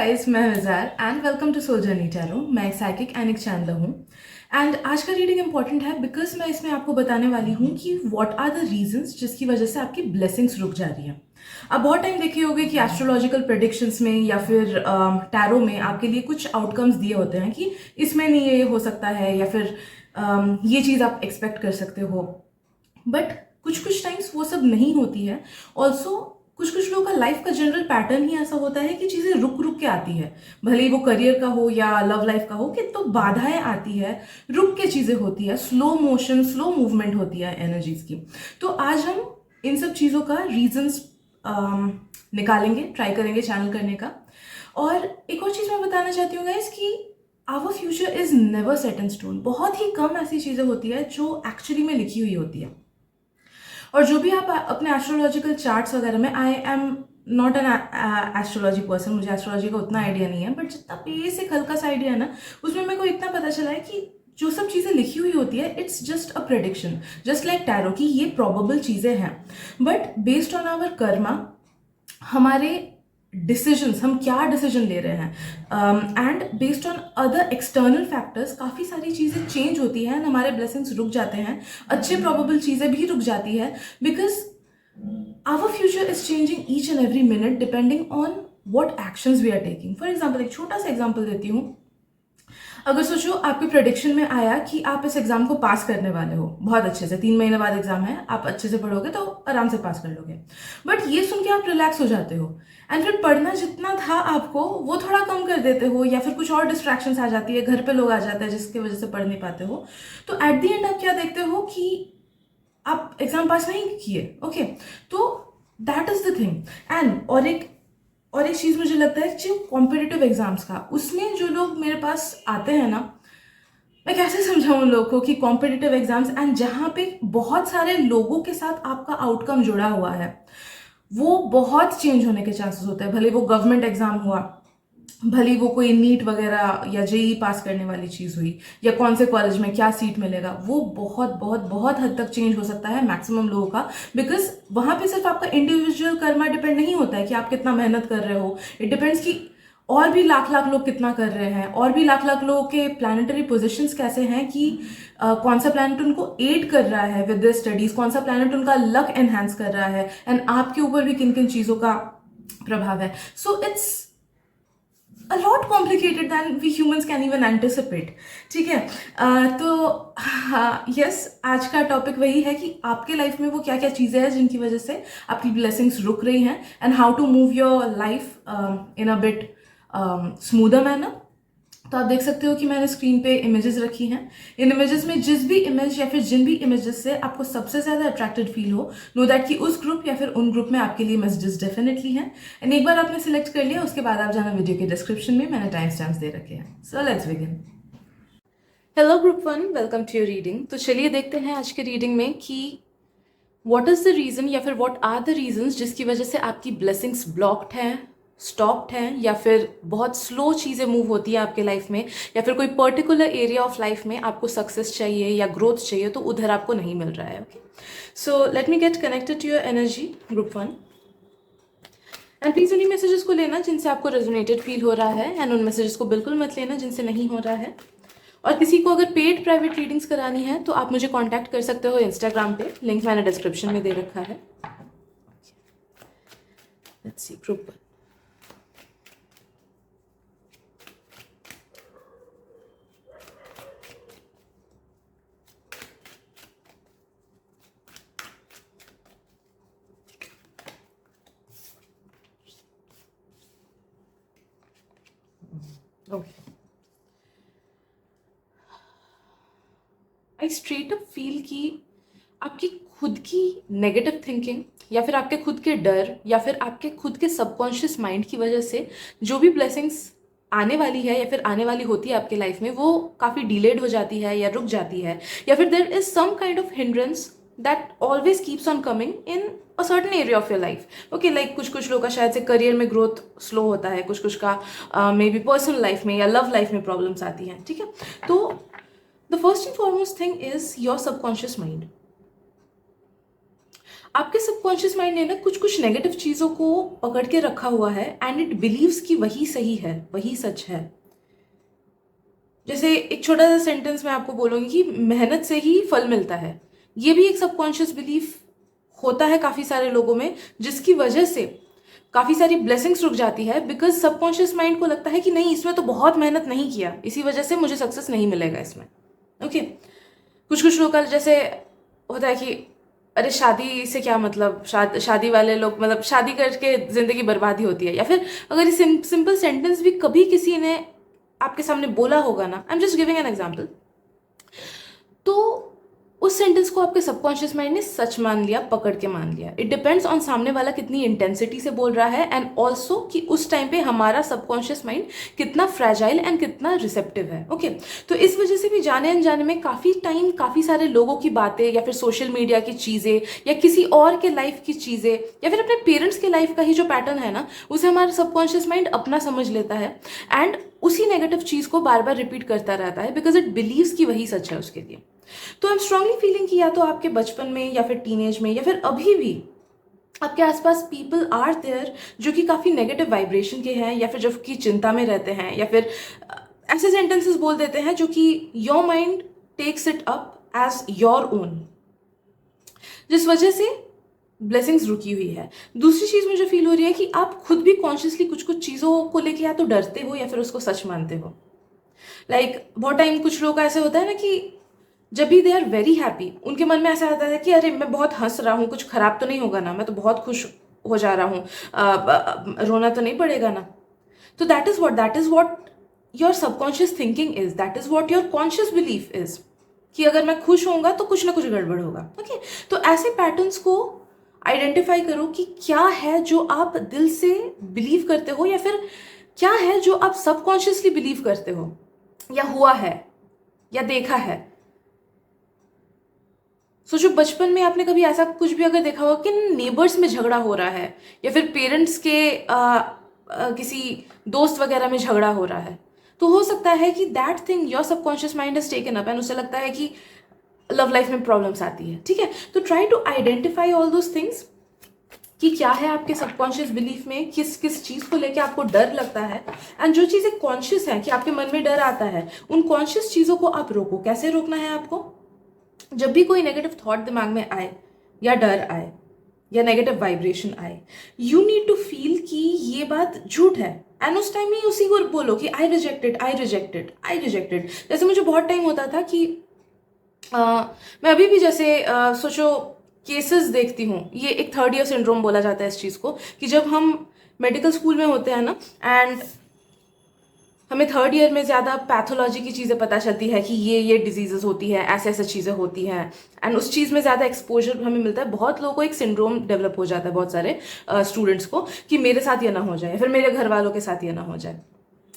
Guys, मैं विजार and welcome to soul journey tarot. मैं एक साइकिक एंड एक चैनलर हूँ एंड आज का रीडिंग इंपॉर्टेंट है बिकॉज मैं इसमें आपको बताने वाली हूँ कि व्हाट आर द रीजंस जिसकी वजह से आपकी ब्लेसिंग्स रुक जा रही हैं। अब बहुत टाइम देखे होगे कि एस्ट्रोलॉजिकल प्रेडिक्शंस में या फिर टैरो में आपके लिए कुछ आउटकम्स दिए होते हैं कि इसमें नहीं ये हो सकता है या फिर ये चीज़ आप एक्सपेक्ट कर सकते हो, बट कुछ कुछ टाइम्स वो सब नहीं होती है। ऑल्सो कुछ कुछ लोगों का लाइफ का जनरल पैटर्न ही ऐसा होता है कि चीज़ें रुक रुक के आती है, भले ही वो करियर का हो या लव लाइफ का हो, कि तो बाधाएं आती है, रुक के चीज़ें होती है, स्लो मोशन स्लो मूवमेंट होती है एनर्जीज की। तो आज हम इन सब चीज़ों का रीजंस निकालेंगे, ट्राई करेंगे चैनल करने का। और एक और चीज़ मैं बताना चाहती हूँ गाइस कि our future is never set in stone. बहुत ही कम ऐसी चीज़ें होती है जो एक्चुअली में लिखी हुई होती है। और जो भी आप अपने एस्ट्रोलॉजिकल चार्ट्स वगैरह में, आई am not an astrology person, मुझे एस्ट्रोलॉजी का उतना आइडिया नहीं है, बट जितना बेसिक हल्का सा आइडिया है ना, उसमें मेरे को इतना पता चला है कि जो सब चीज़ें लिखी हुई होती है it's just a prediction, just like tarot की ये प्रोबेबल चीज़ें हैं, but based on our karma, हमारे डिसीजंस, हम क्या डिसीजन ले रहे हैं and based on other external factors काफ़ी सारी चीज़ें चेंज होती हैं, हमारे ब्लेसिंग्स रुक जाते हैं, अच्छे प्रोबेबल चीज़ें भी रुक जाती है, because our future is changing each and every minute depending on what actions we are taking. For example एक छोटा सा एग्जाम्पल देती हूँ। अगर सोचो आपके प्रेडिक्शन में आया कि आप इस एग्जाम को पास करने वाले हो बहुत अच्छे से, 3 महीने बाद एग्जाम है, आप अच्छे से पढ़ोगे तो आराम से पास कर लोगे, बट ये सुन के आप रिलैक्स हो जाते हो एंड फिर पढ़ना जितना था आपको वो थोड़ा कम कर देते हो, या फिर कुछ और डिस्ट्रैक्शंस आ जाती है, घर पे लोग आ जाते हैं जिसकी वजह से पढ़ नहीं पाते हो। तो एट द एंड आप क्या देखते हो कि आप एग्जाम पास नहीं किए। ओके, तो that is the thing. And और एक चीज़ मुझे लगता है जो कॉम्पिटिटिव एग्जाम्स का, उसमें जो लोग मेरे पास आते हैं ना, मैं कैसे समझाऊं उन लोगों को कि कॉम्पिटिटिव एग्जाम्स एंड जहाँ पे बहुत सारे लोगों के साथ आपका आउटकम जुड़ा हुआ है, वो बहुत चेंज होने के चांसेस होते हैं। भले वो गवर्नमेंट एग्जाम हुआ, भले वो कोई नीट वगैरह या जेई पास करने वाली चीज़ हुई, या कौन से कॉलेज में क्या सीट मिलेगा, वो बहुत बहुत बहुत हद तक चेंज हो सकता है मैक्सिमम लोगों का, बिकॉज वहाँ पे सिर्फ आपका इंडिविजुअल कर्मा डिपेंड नहीं होता है कि आप कितना मेहनत कर रहे हो, इट डिपेंड्स कि और भी लाख लाख लोग कितना कर रहे हैं, और भी लाख लाख लोगों के प्लानिटरी पोजिशंस कैसे हैं कि कौन सा प्लानट उनको एड कर रहा है विद द स्टडीज, कौन सा प्लानट उनका लक एनहांस कर रहा है, एंड आपके ऊपर भी किन किन चीज़ों का प्रभाव है। So it's a lot complicated than we humans can even anticipate। ठीक है, तो यस, आज का टॉपिक वही है कि आपके लाइफ में वो क्या क्या चीज़ें हैं जिनकी वजह से आपकी ब्लेसिंग्स रुक रही हैं, and how to move your life in a bit smoother manner. तो आप देख सकते हो कि मैंने स्क्रीन पे इमेजेस रखी हैं। इन इमेजेस में जिस भी इमेज या फिर जिन भी इमेजेस से आपको सबसे ज़्यादा अट्रैक्टेड फील हो, नो दैट कि उस ग्रुप या फिर उन ग्रुप में आपके लिए मैसेजेस डेफिनेटली हैं। एंड एक बार आपने सिलेक्ट कर लिया, उसके बाद आप जाना वीडियो के डिस्क्रिप्शन में, मैंने टाइम स्टैम्प्स दे रखे हैं। So let's begin. Hello group 1, welcome to your reading. तो चलिए देखते हैं आज के रीडिंग में कि व्हाट इज़ द रीज़न या फिर व्हाट आर द रीजंस जिसकी वजह से आपकी ब्लेसिंग्स ब्लॉक्ड हैं, स्टॉप्ड हैं, या फिर बहुत स्लो चीज़ें मूव होती है आपके लाइफ में, या फिर कोई पर्टिकुलर एरिया ऑफ लाइफ में आपको सक्सेस चाहिए या ग्रोथ चाहिए तो उधर आपको नहीं मिल रहा है। Okay, so let me get connected to your energy group 1, and please उन्हीं मैसेजेस को लेना जिनसे आपको रेजोनेटेड फील हो रहा है, एंड उन मैसेजेस को बिल्कुल मत लेना जिनसे नहीं हो रहा है। और किसी को अगर पेड प्राइवेट रीडिंग्स करानी है तो आप मुझे कांटेक्ट कर सकते हो इंस्टाग्राम पे, लिंक मैंने डिस्क्रिप्शन में दे रखा है। Let's see group 1। Okay, I straight up feel कि आपकी खुद की नेगेटिव थिंकिंग, या फिर आपके खुद के डर, या फिर आपके खुद के सबकॉन्शियस माइंड की वजह से जो भी ब्लेसिंग्स आने वाली है या फिर आने वाली होती है आपके लाइफ में, वो काफ़ी डिलेड हो जाती है या रुक जाती है, या फिर there is some kind of hindrance that always keeps on coming in a certain area of your life. Okay, like कुछ कुछ लोग का शायद से करियर में ग्रोथ स्लो होता है, कुछ कुछ का मे बी पर्सनल लाइफ में या लव लाइफ में प्रॉब्लम्स आती हैं। ठीक है, तो the first and foremost thing is your subconscious mind. आपके सबकॉन्शियस माइंड ने ना कुछ कुछ नेगेटिव चीज़ों को पकड़ के रखा हुआ है एंड इट बिलीव्स कि वही सही है, वही सच है। जैसे एक छोटा सा सेंटेंस मैं आपको बोलूँगी कि मेहनत से ही फल मिलता है। ये भी एक सबकॉन्शियस बिलीफ होता है काफ़ी सारे लोगों में, जिसकी वजह से काफ़ी सारी ब्लेसिंग्स रुक जाती है, बिकॉज सबकॉन्शियस माइंड को लगता है कि नहीं, इसमें तो बहुत मेहनत नहीं किया, इसी वजह से मुझे सक्सेस नहीं मिलेगा इसमें। ओके, कुछ कुछ लोग का जैसे होता है कि अरे शादी से क्या मतलब, शादी वाले लोग मतलब शादी करके ज़िंदगी बर्बादी होती है। या फिर अगर ये सिंपल सेंटेंस भी कभी किसी ने आपके सामने बोला होगा ना, I am just giving an example, तो उस सेंटेंस को आपके सबकॉन्शियस माइंड ने सच मान लिया, पकड़ के मान लिया। इट डिपेंड्स ऑन सामने वाला कितनी इंटेंसिटी से बोल रहा है एंड ऑल्सो कि उस टाइम पे हमारा सबकॉन्शियस माइंड कितना फ्रेजाइल एंड कितना रिसेप्टिव है। ओके, तो इस वजह से भी जाने अनजाने में काफ़ी टाइम काफ़ी सारे लोगों की बातें या फिर सोशल मीडिया की चीज़ें या किसी और के लाइफ की चीज़ें या फिर अपने पेरेंट्स के लाइफ का ही जो पैटर्न है ना, उसे हमारा सबकॉन्शियस माइंड अपना समझ लेता है एंड उसी नेगेटिव चीज़ को बार बार रिपीट करता रहता है बिकॉज इट बिलीव्स कि वही सच है उसके लिए। तो आई एम स्ट्रांगली फीलिंग कि या तो आपके बचपन में या फिर टीनेज में या फिर अभी भी आपके आसपास पीपल आर देयर जो कि काफ़ी नेगेटिव वाइब्रेशन के हैं या फिर जो कि चिंता में रहते हैं या फिर ऐसे सेंटेंसेस बोल देते हैं जो कि your mind takes it up as your own, जिस वजह से ब्लेसिंग्स रुकी हुई है। दूसरी चीज़ मुझे फील हो रही है कि आप खुद भी कॉन्शियसली कुछ कुछ चीज़ों को लेके या तो डरते हो या फिर उसको सच मानते हो। बहुत टाइम कुछ लोग का ऐसे होता है ना कि जब भी दे आर वेरी हैप्पी, उनके मन में ऐसा आता है कि अरे मैं बहुत हंस रहा हूँ, कुछ खराब तो नहीं होगा ना, मैं तो बहुत खुश हो जा रहा हूँ, रोना तो नहीं पड़ेगा ना। तो that is what your subconscious thinking is, that is what your conscious belief is, कि अगर मैं खुश होऊंगा तो कुछ ना कुछ गड़बड़ होगा। ओके, तो ऐसे पैटर्न्स को आइडेंटिफाई करो कि क्या है जो आप दिल से बिलीव करते हो या फिर क्या है जो आप सबकॉन्शियसली बिलीव करते हो या हुआ है या देखा है। सोचो बचपन में आपने कभी ऐसा कुछ भी अगर देखा होगा कि नेबर्स में झगड़ा हो रहा है या फिर पेरेंट्स के किसी दोस्त वगैरह में झगड़ा हो रहा है, तो हो सकता है कि that thing your subconscious mind is taken up and उसे लगता है कि लव लाइफ में प्रॉब्लम्स आती है। ठीक है, तो try to identify all those things कि क्या है आपके सबकॉन्शियस बिलीफ में, किस किस चीज़ को लेके आपको डर लगता है एंड जो चीज़ें कॉन्शियस है कि आपके मन में डर आता है, उन कॉन्शियस चीज़ों को आप रोको। कैसे रोकना है आपको? जब भी कोई नेगेटिव थॉट दिमाग में आए या डर आए या नेगेटिव वाइब्रेशन आए, यू नीड टू फील कि ये बात झूठ है एंड उस टाइम ही उसी को बोलो कि I rejected, I rejected, I rejected. जैसे मुझे बहुत टाइम होता था कि मैं अभी भी जैसे सोचो केसेस देखती हूँ, ये एक थर्ड ईयर सिंड्रोम बोला जाता है इस चीज़ को, कि जब हम मेडिकल स्कूल में होते हैं ना एंड हमें थर्ड ईयर में ज़्यादा पैथोलॉजी की चीज़ें पता चलती है कि ये डिजीजेस होती है, ऐसे ऐसे चीज़ें होती हैं एंड उस चीज़ में ज़्यादा एक्सपोजर हमें मिलता है। बहुत लोगों को एक सिंड्रोम डेवलप हो जाता है, बहुत सारे स्टूडेंट्स को, कि मेरे साथ ये ना हो जाए, फिर मेरे घर वालों के साथ ये ना हो जाए।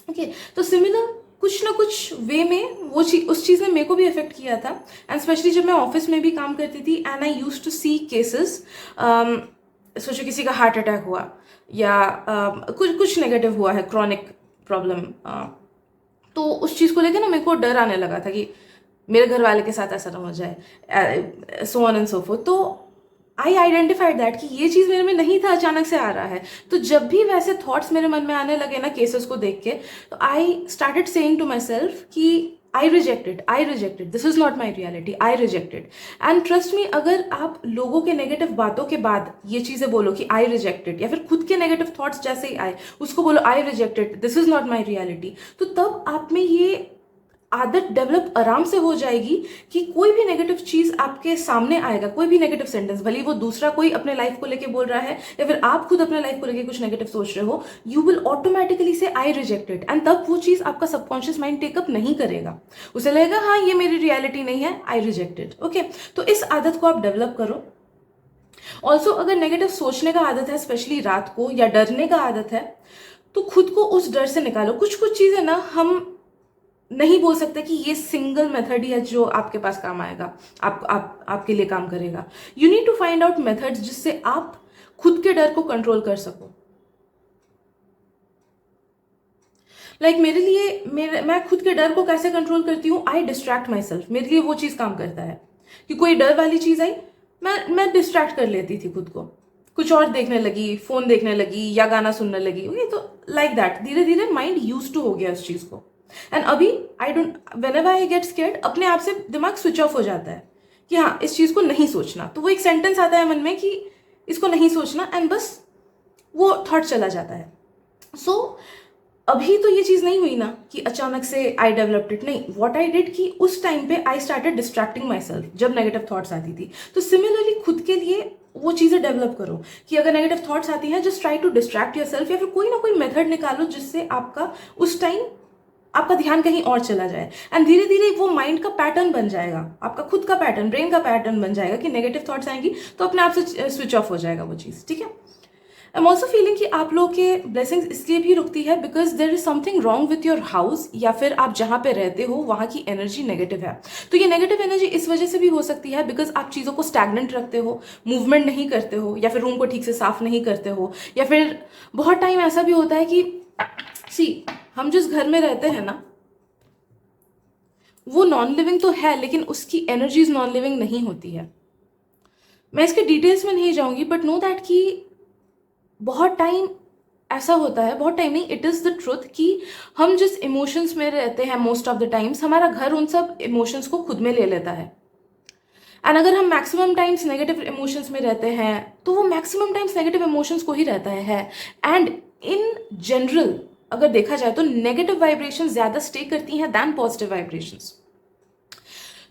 ओके, तो सिमिलर कुछ ना कुछ वे में वो उस चीज़ ने मेरे को भी इफेक्ट किया था एंड स्पेशली जब मैं ऑफिस में भी काम करती थी and I use to see cases. सोचो किसी का हार्ट अटैक हुआ या कुछ नेगेटिव हुआ है, क्रॉनिक प्रॉब्लम, तो उस चीज़ को लेकर ना मेरे को डर आने लगा था कि मेरे घर वाले के साथ ऐसा ना हो जाए, so on and so fourth. तो आई आइडेंटिफाइड दैट कि ये चीज़ मेरे में नहीं था, अचानक से आ रहा है। तो जब भी वैसे थॉट्स मेरे मन में आने लगे ना केसेस को देख के, तो I started saying to myself कि I rejected, this is not my reality, I rejected. And trust me, अगर आप लोगों के नेगेटिव बातों के बाद ये चीज़ें बोलो कि आई रिजेक्टेड, या फिर खुद के नेगेटिव थॉट्स जैसे ही आए उसको बोलो आई rejected, this is not my reality, तो तब आप में ये आदत डेवलप आराम से हो जाएगी कि कोई भी नेगेटिव चीज आपके सामने आएगा, कोई भी नेगेटिव सेंटेंस, भले वो दूसरा कोई अपने लाइफ को लेके बोल रहा है या फिर आप खुद अपने लाइफ को लेके कुछ नेगेटिव सोच रहे हो, यू विल ऑटोमेटिकली से आई रिजेक्टेड एंड तब वो चीज आपका सबकॉन्शियस माइंड टेकअप नहीं करेगा। उसे लगेगा हाँ ये मेरी रियलिटी नहीं है, आई रिजेक्टेड। ओके, तो इस आदत को आप डेवलप करो। ऑल्सो अगर नेगेटिव सोचने का आदत है, स्पेशली रात को, या डरने का आदत है, तो खुद को उस डर से निकालो। कुछ कुछ चीजें ना हम नहीं बोल सकते कि ये सिंगल मेथड ही है जो आपके पास काम आएगा, आपके लिए काम करेगा। You need to find out methods जिससे आप खुद के डर को कंट्रोल कर सको। मेरे लिए मैं खुद के डर को कैसे कंट्रोल करती हूँ, आई डिस्ट्रैक्ट माई सेल्फ। मेरे लिए वो चीज़ काम करता है कि कोई डर वाली चीज़ आई, मैं डिस्ट्रैक्ट कर लेती थी खुद को, कुछ और देखने लगी, फोन देखने लगी या गाना सुनने लगी। ओके, तो लाइक दैट धीरे धीरे माइंड यूज टू हो गया उस चीज को। एंड अभी I don't, when ever I get scared, अपने आप से दिमाग स्विच ऑफ हो जाता है कि हाँ इस चीज को नहीं सोचना। तो वो एक सेंटेंस आता है मन में कि इसको नहीं सोचना, एंड बस वो थॉट चला जाता है। सो अभी तो ये चीज नहीं हुई ना कि अचानक से आई डेवलप्ड इट, नहीं, व्हाट आई डिड कि उस टाइम पे I started distracting my self जब नेगेटिव थॉट्स आती थी। तो सिमिलरली खुद के लिए वो चीजें डेवलप करो कि अगर नेगेटिव थॉट्स आती हैं, just try to distract yourself, या फिर कोई ना कोई मेथड निकालो जिससे आपका उस टाइम आपका ध्यान कहीं और चला जाए। एंड धीरे धीरे वो माइंड का पैटर्न बन जाएगा, आपका खुद का पैटर्न, ब्रेन का पैटर्न बन जाएगा कि नेगेटिव थॉट्स आएंगी तो अपने आप से स्विच ऑफ हो जाएगा वो चीज़। ठीक है। आई एम ऑल्सो फीलिंग कि आप लोगों के ब्लेसिंग्स इसलिए भी रुकती है because there is something wrong with your house, या फिर आप जहाँ पे रहते हो वहाँ की एनर्जी नेगेटिव है। तो ये नेगेटिव एनर्जी इस वजह से भी हो सकती है बिकॉज आप चीज़ों को स्टैग्नेंट रखते हो, मूवमेंट नहीं करते हो, या फिर रूम को ठीक से साफ नहीं करते हो, या फिर बहुत टाइम ऐसा भी होता है कि हम जिस घर में रहते हैं ना वो नॉन लिविंग तो है लेकिन उसकी एनर्जीज नॉन लिविंग नहीं होती है। मैं इसके डिटेल्स में नहीं जाऊंगी, बट नो दैट कि बहुत टाइम ऐसा होता है, बहुत टाइम नहीं, इट इज़ द ट्रुथ कि हम जिस इमोशंस में रहते हैं मोस्ट ऑफ द टाइम्स, हमारा घर उन सब इमोशंस को खुद में ले लेता है। एंड अगर हम मैक्सिमम टाइम्स नेगेटिव इमोशंस में रहते हैं तो वो मैक्सिमम टाइम्स नेगेटिव इमोशंस को ही रहता है। एंड इन जनरल अगर देखा जाए तो नेगेटिव वाइब्रेशन ज़्यादा स्टे करती हैं दैन पॉजिटिव वाइब्रेशंस।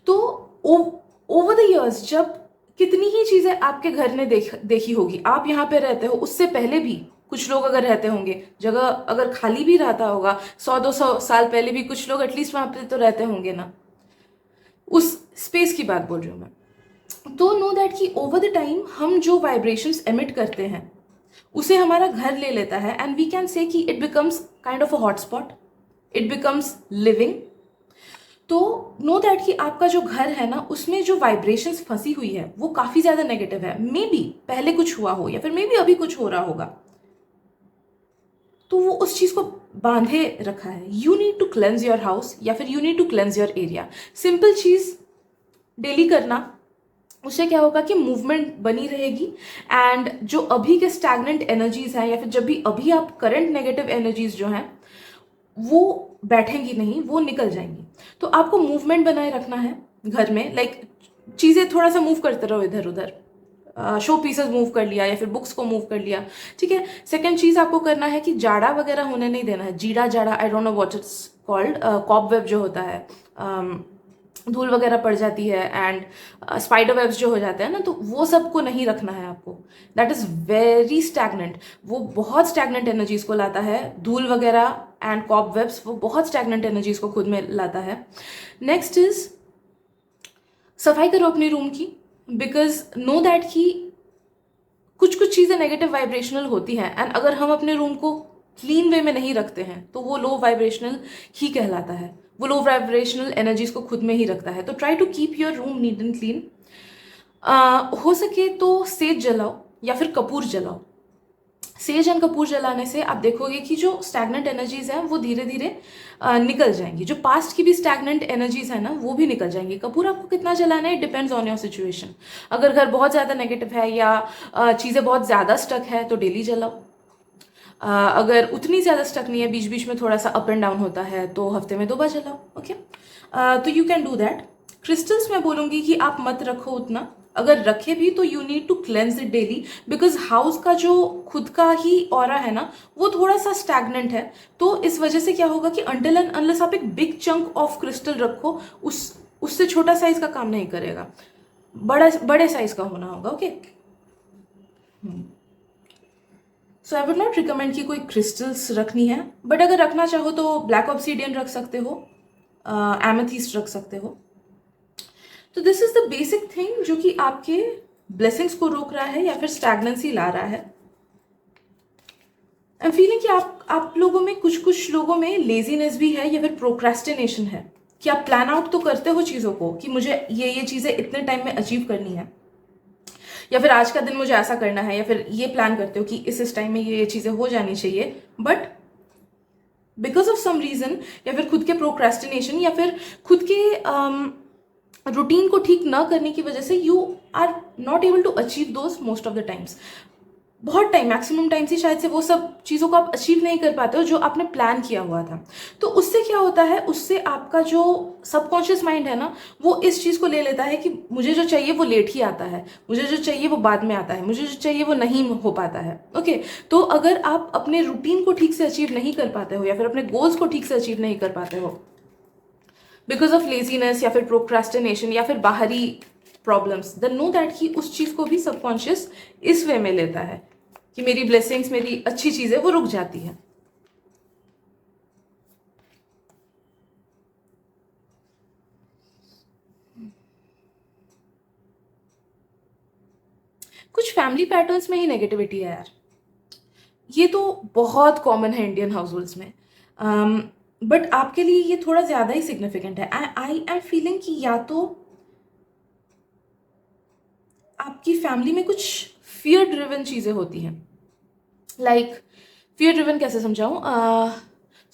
तो ओवर द इयर्स जब कितनी ही चीज़ें आपके घर ने देखी होगी, आप यहाँ पे रहते हो, उससे पहले भी कुछ लोग अगर रहते होंगे, जगह अगर खाली भी रहता होगा 100-200 साल पहले भी कुछ लोग एटलीस्ट वहाँ पे तो रहते होंगे ना, उस स्पेस की बात बोल रही हूँ मैं। तो नो दैट कि ओवर द टाइम हम जो वाइब्रेशंस एमिट करते हैं उसे हमारा घर ले लेता है, एंड वी कैन से कि it becomes kind of a hotspot, it becomes living. तो नो दैट कि आपका जो घर है ना उसमें जो वाइब्रेशंस फंसी हुई है वो काफी ज्यादा नेगेटिव है। मे बी पहले कुछ हुआ हो या फिर मे बी अभी कुछ हो रहा होगा, तो वो उस चीज को बांधे रखा है। You need to cleanse your house या फिर you need to cleanse your area. Simple चीज डेली करना, उससे क्या होगा कि मूवमेंट बनी रहेगी, एंड जो अभी के स्टैग्नेंट एनर्जीज हैं या फिर जब भी अभी आप करंट नेगेटिव एनर्जीज जो हैं वो बैठेंगी नहीं, वो निकल जाएंगी। तो आपको मूवमेंट बनाए रखना है घर में, लाइक चीज़ें थोड़ा सा मूव करते रहो इधर उधर, शो पीसेस मूव कर लिया या फिर बुक्स को मूव कर लिया। ठीक है। सेकंड चीज़ आपको करना है कि जाड़ा वगैरह होने नहीं देना है, जीड़ा जाड़ा, आई don't know what it's called, cobweb जो होता है, धूल वगैरह पड़ जाती है, एंड स्पाइडर वेब्स जो हो जाते हैं ना, तो वो सब को नहीं रखना है आपको। दैट इज़ वेरी स्टैग्नेंट, वो बहुत स्टैग्नेंट एनर्जीज को लाता है। धूल वगैरह एंड कॉब वेब्स वो बहुत स्टैग्नेंट एनर्जीज को खुद में लाता है। नेक्स्ट इज सफाई करो अपने रूम की, बिकॉज नो दैट कि कुछ कुछ चीज़ें नेगेटिव वाइब्रेशनल होती हैं, एंड अगर हम अपने रूम को क्लीन वे में नहीं रखते हैं तो वो लो वाइब्रेशनल ही कहलाता है, वो लो वाइब्रेशनल एनर्जीज को खुद में ही रखता है। तो try to keep your room neat and clean. हो सके तो सेज जलाओ या फिर कपूर जलाओ। सेज एंड कपूर जलाने से आप देखोगे कि जो स्टैग्नेंट एनर्जीज हैं वो धीरे धीरे निकल जाएंगी, जो पास्ट की भी स्टैग्नेंट एनर्जीज है ना वो भी निकल जाएंगी। कपूर आपको कितना जलाना है डिपेंड्स ऑन योर सिचुएशन। अगर घर बहुत ज़्यादा नेगेटिव है या चीज़ें बहुत ज़्यादा स्टक है तो डेली जलाओ। अगर उतनी ज़्यादा स्टक नहीं है, बीच बीच में थोड़ा सा अप एंड डाउन होता है, तो हफ्ते में 2 बार जलाओ। ओके, तो you can do that. Crystals मैं बोलूँगी कि आप मत रखो उतना, अगर रखे भी तो you need to cleanse it daily, because house का जो खुद का ही ऑरा है ना वो थोड़ा सा स्टैग्नेंट है। तो इस वजह से क्या होगा कि अनटिल एंड अनलेस आप एक बिग चंक ऑफ क्रिस्टल रखो, उससे छोटा साइज का काम नहीं करेगा, बड़े साइज का होना होगा। Okay, so I would not recommend कि कोई क्रिस्टल्स रखनी है, बट अगर रखना चाहो तो ब्लैक ऑब्सीडियन रख सकते हो, एमेथिस्ट रख सकते हो। तो this is the basic thing जो कि आपके ब्लेसिंग्स को रोक रहा है या फिर स्टैग्नेंसी ला रहा है। आई एम फीलिंग कि आप लोगों में कुछ लोगों में लेजीनेस भी है या फिर प्रोक्रेस्टिनेशन है, कि आप प्लान आउट तो करते हो चीज़ों को कि मुझे ये चीज़ें इतने टाइम में अचीव करनी है, या फिर आज का दिन मुझे ऐसा करना है, या फिर ये प्लान करते हो कि इस टाइम में ये चीज़ें हो जानी चाहिए, but because of some reason या फिर खुद के प्रोक्रेस्टिनेशन या फिर खुद के रूटीन को ठीक ना करने की वजह से you are not able to achieve those most of the times. बहुत टाइम, मैक्सिमम टाइम से शायद से वो सब चीज़ों को आप अचीव नहीं कर पाते हो जो आपने प्लान किया हुआ था। तो उससे क्या होता है, उससे आपका जो सबकॉन्शियस माइंड है ना, वो इस चीज़ को ले लेता है कि मुझे जो चाहिए वो लेट ही आता है, मुझे जो चाहिए वो बाद में आता है, मुझे जो चाहिए वो नहीं हो पाता है। ओके, तो अगर आप अपने रूटीन को ठीक से अचीव नहीं कर पाते हो या फिर अपने गोल्स को ठीक से अचीव नहीं कर पाते हो बिकॉज ऑफ लेजीनेस या फिर प्रोक्रेस्टिनेशन या फिर बाहरी प्रॉब्लम्स, देन नो दैट कि उस चीज़ को भी सबकॉन्शियस इस वे में लेता है कि मेरी ब्लेसिंग्स, मेरी अच्छी चीज़ें वो रुक जाती हैं। कुछ फैमिली पैटर्न्स में ही नेगेटिविटी है यार, ये तो बहुत कॉमन है इंडियन हाउसहोल्ड्स में, बट आपके लिए ये थोड़ा ज़्यादा ही सिग्निफिकेंट है। आई एम फीलिंग कि या तो आपकी फैमिली में कुछ फियर ड्रिवन चीज़ें होती हैं। लाइक फियर ड्रिवन कैसे समझाऊँ?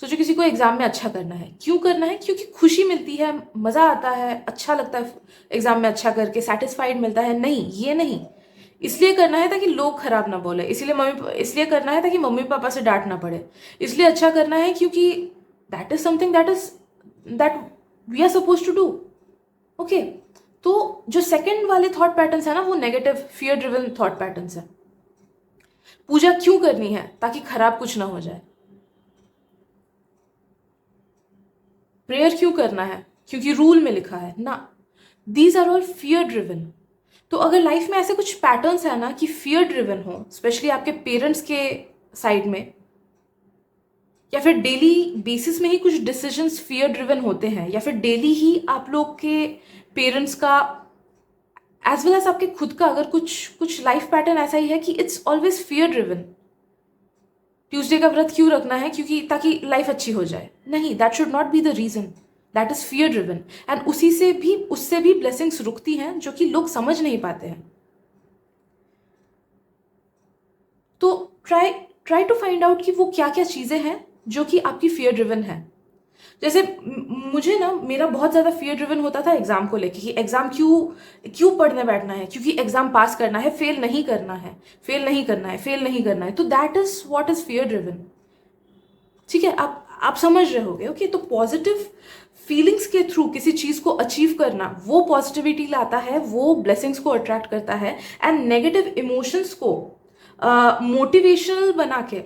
सोचो किसी को एग्ज़ाम में अच्छा करना है, क्यों करना है? क्योंकि खुशी मिलती है, मज़ा आता है, अच्छा लगता है एग्ज़ाम में अच्छा करके, सेटिस्फाइड मिलता है। नहीं, ये नहीं, इसलिए करना है ताकि लोग खराब ना बोले, इसलिए करना है ताकि मम्मी पापा से डांट ना पड़े, इसलिए अच्छा करना है क्योंकि that is something that we are suppose to do. Okay, तो जो सेकंड वाले थॉट पैटर्न्स है ना, वो negative fear driven thought patterns है। पूजा क्यों करनी है? ताकि खराब कुछ ना हो जाए। प्रेयर क्यों करना है? क्योंकि रूल में लिखा है ना। These are all fear driven. तो अगर लाइफ में ऐसे कुछ पैटर्न्स है ना कि फियर ड्रिवन हो, स्पेशली आपके पेरेंट्स के साइड में, या फिर डेली बेसिस में ही कुछ डिसीजंस फियर ड्रिवन होते हैं, या फिर डेली ही आप लोग के पेरेंट्स का एज वेल एज आपके खुद का अगर कुछ लाइफ पैटर्न ऐसा ही है कि it's always fear driven. Tuesday का व्रत क्यों रखना है? क्योंकि ताकि लाइफ अच्छी हो जाए। नहीं, that should not be the reason, that is fear driven. And उससे भी ब्लेसिंग्स रुकती हैं जो कि लोग समझ नहीं पाते हैं। तो ट्राई टू फाइंड आउट कि वो क्या क्या चीज़ें हैं जो कि आपकी फियर ड्रिवन है। जैसे मुझे ना, मेरा बहुत ज़्यादा फियर ड्रिवन होता था एग्जाम को लेके कि एग्जाम क्यों पढ़ने बैठना है, क्योंकि एग्जाम पास करना है, फेल नहीं करना है, फेल नहीं करना है, फेल नहीं करना है। तो that is what is fear driven. ठीक है, आप समझ रहे होगे। ओके, तो पॉजिटिव फीलिंग्स के थ्रू किसी चीज को अचीव करना, वो पॉजिटिविटी लाता है, वो ब्लेसिंग्स को अट्रैक्ट करता है। एंड नेगेटिव इमोशंस को मोटिवेशनल बना के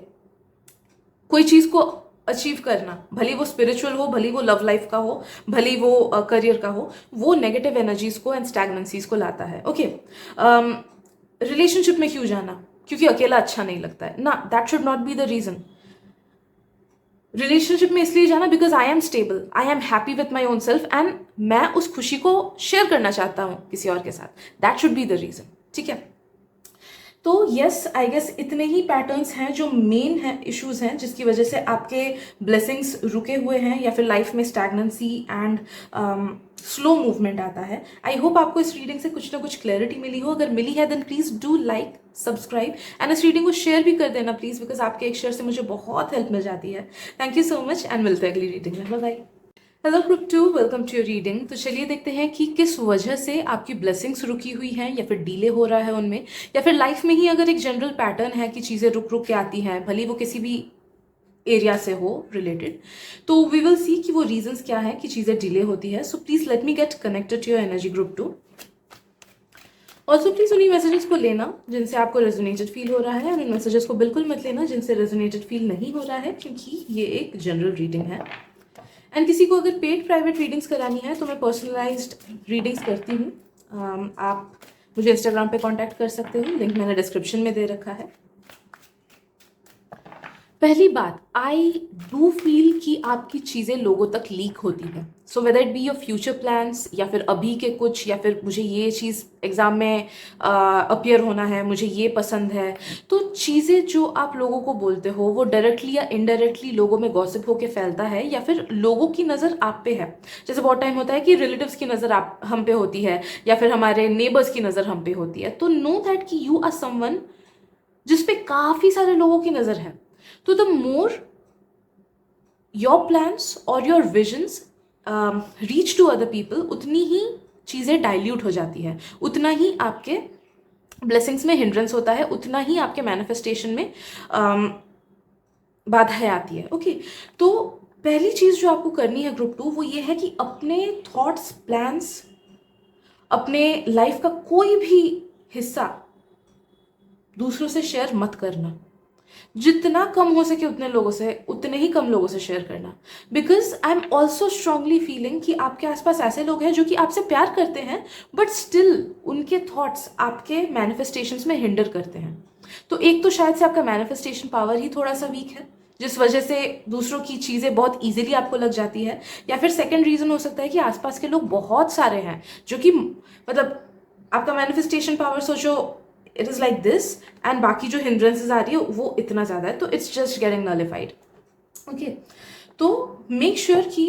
कोई चीज को अचीव करना, भली वो स्पिरिचुअल हो, भली वो लव लाइफ का हो, भली वो करियर का हो, वो नेगेटिव एनर्जीज को एंड स्टैग्नेंसीज को लाता है। ओके, रिलेशनशिप में क्यों जाना? क्योंकि अकेला अच्छा नहीं लगता है ना, that should not be the reason. Relationship में इसलिए जाना because I am stable, I am happy with my own self and मैं उस खुशी को शेयर करना चाहता हूँ किसी और के साथ, that should be the reason. ठीक है, तो यस, आई गेस इतने ही पैटर्न्स हैं जो मेन हैं, इश्यूज हैं जिसकी वजह से आपके ब्लेसिंग्स रुके हुए हैं या फिर लाइफ में स्टैग्नेंसी एंड स्लो मूवमेंट आता है। आई होप आपको इस रीडिंग से कुछ ना कुछ क्लैरिटी मिली हो। अगर मिली है then please do like, subscribe and इस रीडिंग को शेयर भी कर देना प्लीज, बिकॉज आपके एक शेयर से मुझे बहुत हेल्प मिल जाती है। Thank you so much and मिलते हैं अगली रीडिंग में। Bye bye. Hello group 2, welcome to your reading. तो चलिए देखते हैं कि किस वजह से आपकी ब्लेसिंग्स रुकी हुई हैं या फिर डिले हो रहा है उनमें, या फिर लाइफ में ही अगर एक जनरल पैटर्न है कि चीज़ें रुक रुक के आती हैं, भले वो किसी भी एरिया से हो रिलेटेड, तो वी विल सी कि वो रीजंस क्या है कि चीज़ें डिले होती है। So please let me get connected to your energy group 2। Also please उन्हीं मैसेजेस को लेना जिनसे आपको रेजोनेटेड फील हो रहा है, और उन मैसेजेस को बिल्कुल मत लेना जिनसे रेजोनेटेड फील नहीं हो रहा है, क्योंकि ये एक जनरल रीडिंग है। एंड किसी को अगर पेड प्राइवेट रीडिंग्स करानी है तो मैं पर्सनलाइज्ड रीडिंग्स करती हूँ। आप मुझे इंस्टाग्राम पे कांटेक्ट कर सकते हो, लिंक मैंने डिस्क्रिप्शन में दे रखा है। पहली बात, आई डू फील कि आपकी चीज़ें लोगों तक लीक होती हैं। So whether it be your future plans या फिर अभी के कुछ, या फिर मुझे ये चीज़ एग्ज़ाम में अपीयर होना है, मुझे ये पसंद है, तो चीज़ें जो आप लोगों को बोलते हो वो डायरेक्टली या इनडायरेक्टली लोगों में गॉसिप होके फैलता है, या फिर लोगों की नज़र आप पे है। जैसे बहुत टाइम होता है कि रिलेटिव्स की नज़र आप हम पे होती है, या फिर हमारे नेबर्स की नज़र हम पे होती है। तो नो दैट कि यू आर समवन जिसपे काफ़ी सारे लोगों की नज़र है। तो द मोर योर प्लान्स और your visions reach to other people, उतनी ही चीज़ें डाइल्यूट हो जाती है, उतना ही आपके ब्लेसिंग्स में हिंड्रेंस होता है, उतना ही आपके मैनिफेस्टेशन में बाधाएं आती है। ओके, तो पहली चीज़ जो आपको करनी है ग्रुप 2, वो ये है कि अपने थॉट्स, प्लान्स, अपने लाइफ का कोई भी हिस्सा दूसरों से शेयर मत करना। जितना कम हो सके उतने ही कम लोगों से शेयर करना। Because I am also strongly feeling कि आपके आसपास ऐसे लोग हैं जो कि आपसे प्यार करते हैं, बट स्टिल उनके थॉट्स आपके मैनिफेस्टेशंस में हिंडर करते हैं। तो एक तो शायद से आपका मैनिफेस्टेशन पावर ही थोड़ा सा वीक है, जिस वजह से दूसरों की चीज़ें बहुत इजीली आपको लग जाती है। या फिर सेकंड रीज़न हो सकता है कि आसपास के लोग बहुत सारे हैं जो कि मतलब आपका मैनिफेस्टेशन पावर सोचो it is like this, and बाकी जो हिंड्रेंसेस आ रही है वो इतना ज़्यादा है, तो it's just getting nullified. Okay, तो मेक श्योर कि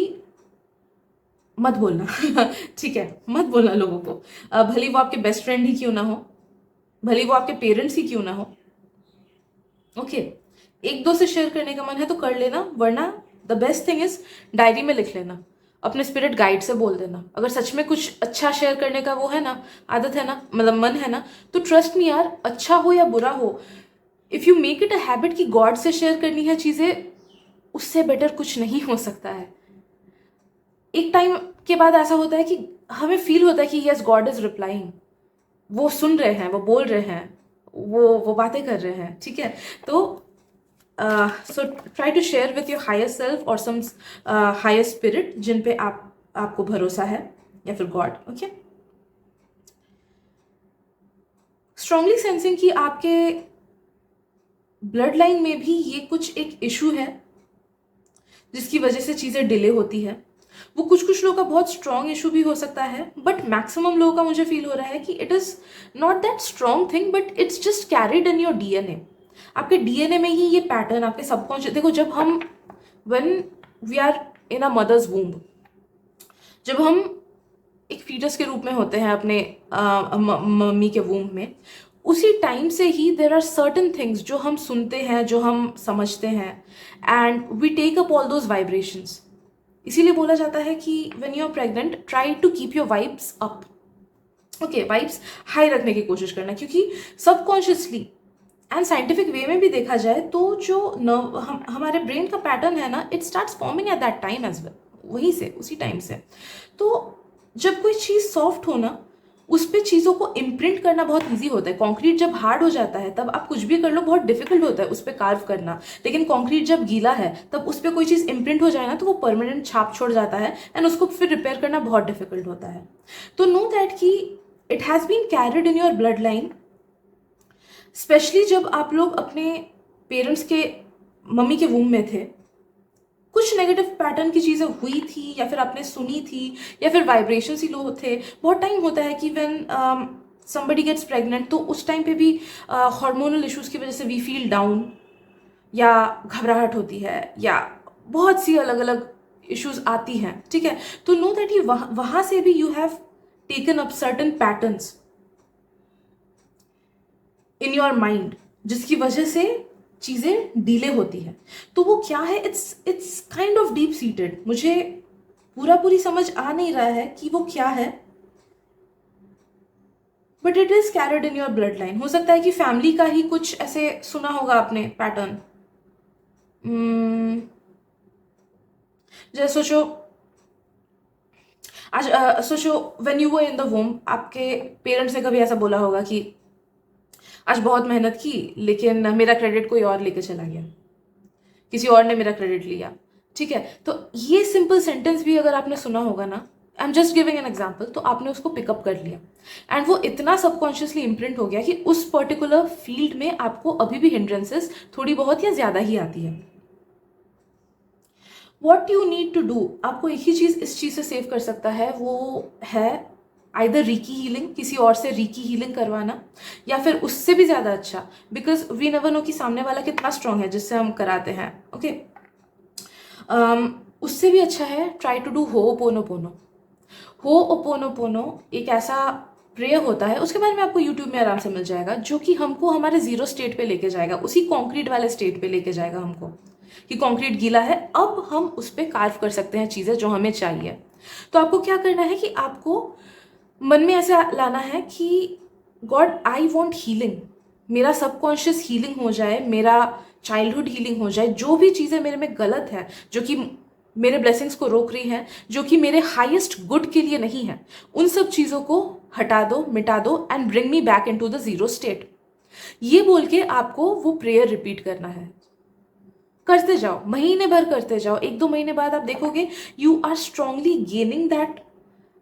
मत बोलना ठीक है, मत बोलना लोगों को, भले वो आपके बेस्ट फ्रेंड ही क्यों ना हो, भले वो आपके पेरेंट्स ही क्यों ना हो। ओके, एक दो से शेयर करने का मन है तो कर लेना, वरना the best thing is diary में लिख लेना, अपने स्पिरिट गाइड से बोल देना। अगर सच में कुछ अच्छा शेयर करने का वो है ना, आदत है ना, मतलब मन है ना, तो ट्रस्ट मी यार, अच्छा हो या बुरा हो, if you make it a habit कि गॉड से शेयर करनी है चीज़ें, उससे बेटर कुछ नहीं हो सकता है। एक टाइम के बाद ऐसा होता है कि हमें फील होता है कि यस गॉड इज रिप्लाइंग, वो सुन रहे हैं, वो बोल रहे हैं, वो बातें कर रहे हैं, ठीक है। तो so try to share with your higher self और सम हायर स्पिरिट जिन पे आपको भरोसा है, या फिर गॉड। ओके, स्ट्रांगली सेंसिंग कि आपके ब्लड लाइन में भी ये कुछ एक इशू है जिसकी वजह से चीज़ें डिले होती है। वो कुछ कुछ लोगों का बहुत स्ट्रॉन्ग इशू भी हो सकता है, बट मैक्सिमम लोगों का मुझे फील हो रहा है कि it is not that strong thing, but it's just carried in your DNA. आपके डीएनए में ही ये पैटर्न, आपके सबकॉन्शियस, देखो जब हम when we are in a mother's womb, जब हम एक फीटस के रूप में होते हैं अपने मम्मी के वूम्ब में, उसी टाइम से ही देर आर सर्टन थिंग्स जो हम सुनते हैं, जो हम समझते हैं, and we take up all those vibrations. इसीलिए बोला जाता है कि when you are pregnant try to keep your vibes up. Okay, vibes high रखने की कोशिश करना, क्योंकि सबकॉन्शियसली एंड साइंटिफिक वे में भी देखा जाए तो जो हमारे ब्रेन का पैटर्न है ना, it starts forming at that time as well, वहीं से, उसी टाइम से। तो जब कोई चीज़ सॉफ्ट हो ना, उस पर चीज़ों को इम्प्रिंट करना बहुत ईजी होता है। कंक्रीट जब हार्ड हो जाता है तब आप कुछ भी कर लो, बहुत डिफिकल्ट होता है उस पर कार्व करना, लेकिन कंक्रीट जब गीला है तब उस पर कोई चीज़ इम्प्रिंट हो जाए ना, तो वो परमानेंट छाप छोड़ जाता है, एंड उसको फिर रिपेयर करना बहुत डिफिकल्ट होता है। तो नो दैट कि it has been carried in your blood line, especially जब आप लोग अपने पेरेंट्स के, मम्मी के वूम में थे, कुछ नेगेटिव पैटर्न की चीज़ें हुई थी, या फिर आपने सुनी थी, या फिर वाइब्रेशन ही लो थे। बहुत टाइम होता है कि व्हेन somebody गेट्स प्रेग्नेंट, तो उस टाइम पे भी हार्मोनल इश्यूज की वजह से वी फील डाउन, या घबराहट होती है, या बहुत सी अलग अलग इश्यूज आती हैं, ठीक है। तो नो दैट ये वहाँ से भी you have taken up certain patterns in your mind, जिसकी वजह से चीज़ें डिले होती है। तो वो क्या है, it's kind of deep seated. मुझे पूरी समझ आ नहीं रहा है कि वो क्या है, but it is carried in your blood line. हो सकता है कि फैमिली का ही कुछ ऐसे सुना होगा आपने पैटर्न। जैसे सोचो, आज सोचो when you were in the वोम, आपके पेरेंट्स ने कभी ऐसा बोला होगा कि आज बहुत मेहनत की लेकिन मेरा क्रेडिट कोई और लेके चला गया, किसी और ने मेरा क्रेडिट लिया, ठीक है। तो ये सिंपल सेंटेंस भी अगर आपने सुना होगा ना, I am just giving an example, तो आपने उसको पिकअप कर लिया, एंड वो इतना सबकॉन्शियसली इम्प्रिंट हो गया कि उस पर्टिकुलर फील्ड में आपको अभी भी हिंड्रेंसेस थोड़ी बहुत या ज़्यादा ही आती है। What you need to do, आपको एक ही चीज़ इस चीज़ से सेव कर सकता है, वो है आइदर रीकी हीलिंग, किसी और से रीकी हीलिंग करवाना, या फिर उससे भी ज़्यादा अच्छा, बिकॉज वी नेवर नो कि सामने वाला कितना स्ट्रांग है जिससे हम कराते हैं। ओके, उससे भी अच्छा है ट्राई टू डू होओपोनोपोनो। होओपोनोपोनो एक ऐसा प्रेयर होता है, उसके बारे में आपको यूट्यूब में आराम से मिल जाएगा, जो कि हमको हमारे जीरो स्टेट पे लेके जाएगा, उसी कॉन्क्रीट वाले स्टेट पे लेके जाएगा हमको, कि कॉन्क्रीट गीला है, अब हम उस पर कार्व कर सकते हैं चीज़ें जो हमें चाहिए। तो आपको क्या करना है कि आपको मन में ऐसे लाना है कि गॉड आई वॉन्ट हीलिंग, मेरा सबकॉन्शियस हीलिंग हो जाए, मेरा चाइल्डहुड हीलिंग हो जाए, जो भी चीज़ें मेरे में गलत है, जो कि मेरे ब्लेसिंग्स को रोक रही हैं, जो कि मेरे हाईएस्ट गुड के लिए नहीं है, उन सब चीज़ों को हटा दो, मिटा दो and bring me back into the zero state. ये बोल के आपको वो प्रेयर रिपीट करना है। करते जाओ, महीने भर करते जाओ। 1-2 महीने बाद आप देखोगे you are strongly gaining that